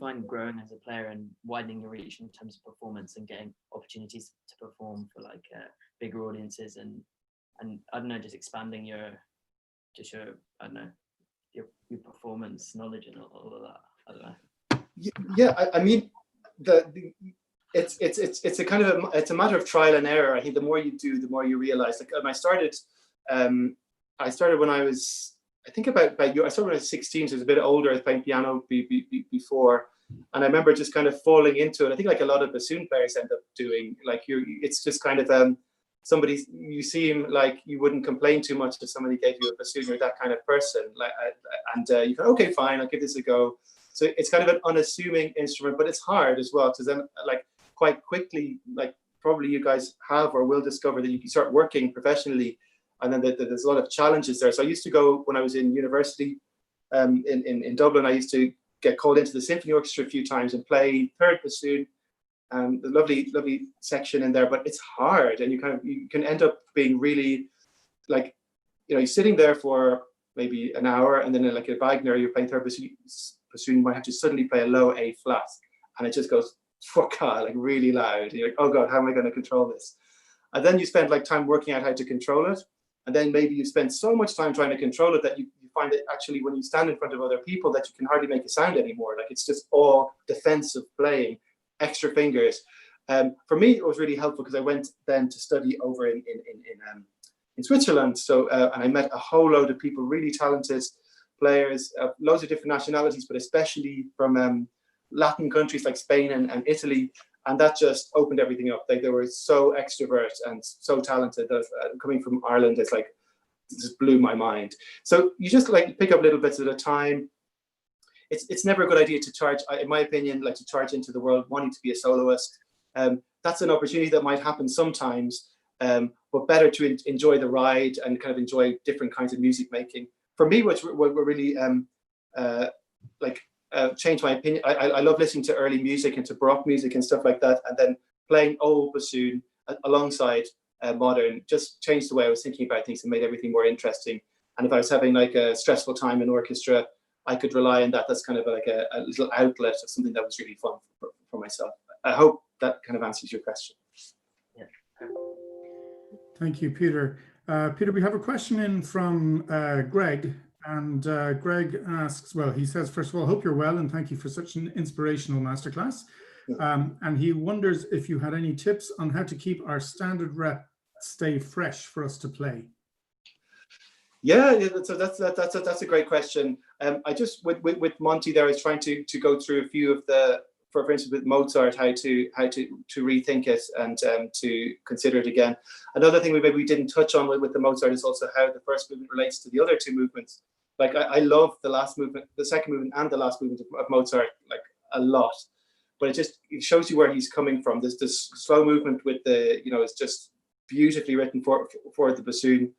find growing as a player and widening your reach in terms of performance and getting opportunities to perform for like bigger audiences and I don't know, just expanding your performance knowledge and all of that? I don't know. Yeah, I mean, it's a kind of it's a matter of trial and error. I think the more you do, the more you realize. Like I started when I was, I think I started when I was 16, so I was a bit older. I was playing piano before, and I remember just kind of falling into it. I think like a lot of bassoon players end up doing. Like it's just kind of somebody, you seem like you wouldn't complain too much if somebody gave you a bassoon. You're that kind of person. You go, okay, fine, I'll give this a go. So it's kind of an unassuming instrument, but it's hard as well, because then like quite quickly, like probably you guys have or will discover that you can start working professionally, and then there's a lot of challenges there. So I used to go, when I was in university in Dublin, I used to get called into the symphony orchestra a few times and play third bassoon, the lovely section in there, but it's hard, and you can end up being really like, you're sitting there for maybe an hour, and then like a Wagner, you're playing third bassoon, you might have to suddenly play a low A flat, and it just goes, fuck God, like really loud. And you're like, oh God, how am I going to control this? And then you spend like time working out how to control it. And then maybe you spend so much time trying to control it that you find that actually when you stand in front of other people that you can hardly make a sound anymore. Like it's just all defensive playing, extra fingers. For me, it was really helpful because I went then to study over in Switzerland. So, and I met a whole load of people, really talented players, loads of different nationalities, but especially from Latin countries like Spain and Italy. And that just opened everything up. Like they were so extrovert and so talented. Coming from Ireland, it's like, it just blew my mind. So you just like pick up little bits at a time. It's never a good idea to charge, in my opinion, like to charge into the world wanting to be a soloist. That's an opportunity that might happen sometimes, but better to enjoy the ride and kind of enjoy different kinds of music making. For me, what really changed my opinion. I love listening to early music and to Baroque music and stuff like that, and then playing old bassoon alongside modern just changed the way I was thinking about things and made everything more interesting. And if I was having like a stressful time in orchestra, I could rely on that. That's kind of like a little outlet of something that was really fun for myself. I hope that kind of answers your question. Yeah. Thank you, Peter. Peter, we have a question in from Greg. And Greg asks, well, he says, first of all, hope you're well and thank you for such an inspirational masterclass. And he wonders if you had any tips on how to keep our standard rep stay fresh for us to play. Yeah, so that's a great question. I just with Monty there, I was trying to go through a few of the, for instance, with Mozart, how to rethink it and to consider it again. Another thing we didn't touch on with the Mozart is also how the first movement relates to the other two movements. Like I love the last movement, the second movement and the last movement of Mozart like a lot, but it shows you where he's coming from. This slow movement with the, it's just beautifully written for the bassoon.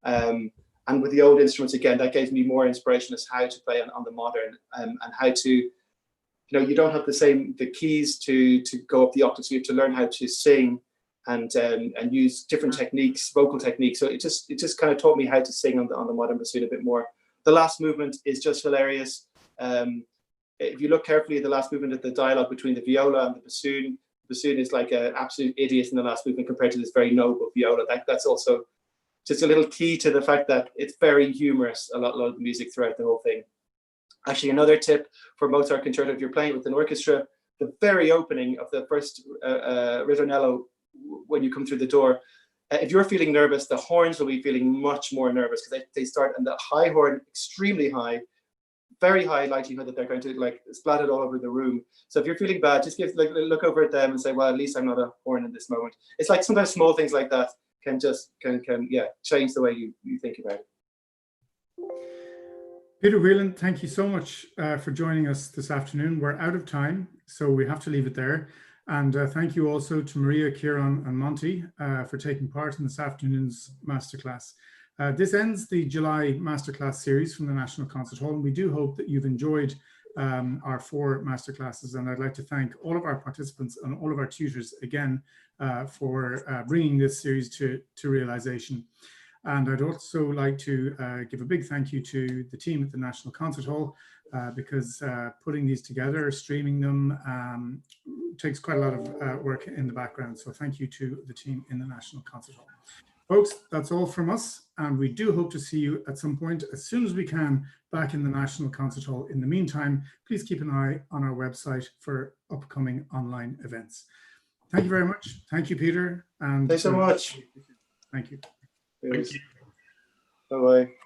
And with the old instruments, again, that gave me more inspiration as how to play on the modern, and how to, you don't have the keys to go up the octave, so you have to learn how to sing and use different techniques, vocal techniques. So it just kind of taught me how to sing on the modern bassoon a bit more. The last movement is just hilarious. If you look carefully at the last movement, at the dialogue between the viola and the bassoon is like an absolute idiot in the last movement compared to this very noble viola. That's also just a little key to the fact that it's very humorous, a lot of music throughout the whole thing. Actually, another tip for Mozart Concerto, if you're playing with an orchestra, the very opening of the first ritornello, when you come through the door, if you're feeling nervous, the horns will be feeling much more nervous because they start on the high horn, extremely high, very high likelihood that they're going to like splat it all over the room. So if you're feeling bad, just look over at them and say, well, at least I'm not a horn in this moment. It's like sometimes small things like that can change the way you think about it. Peter Whelan, thank you so much for joining us this afternoon. We're out of time, so we have to leave it there. And thank you also to Maria, Ciaran and Monty for taking part in this afternoon's masterclass. This ends the July masterclass series from the National Concert Hall, and we do hope that you've enjoyed our 4 masterclasses. And I'd like to thank all of our participants and all of our tutors again for bringing this series to realization. And I'd also like to give a big thank you to the team at the National Concert Hall because putting these together, streaming them, takes quite a lot of work in the background. So thank you to the team in the National Concert Hall. Folks, that's all from us, and we do hope to see you at some point as soon as we can back in the National Concert Hall. In the meantime, please keep an eye on our website for upcoming online events. Thank you very much. Thank you, Peter. And thanks so much. Thank you. Thank you. Bye-bye.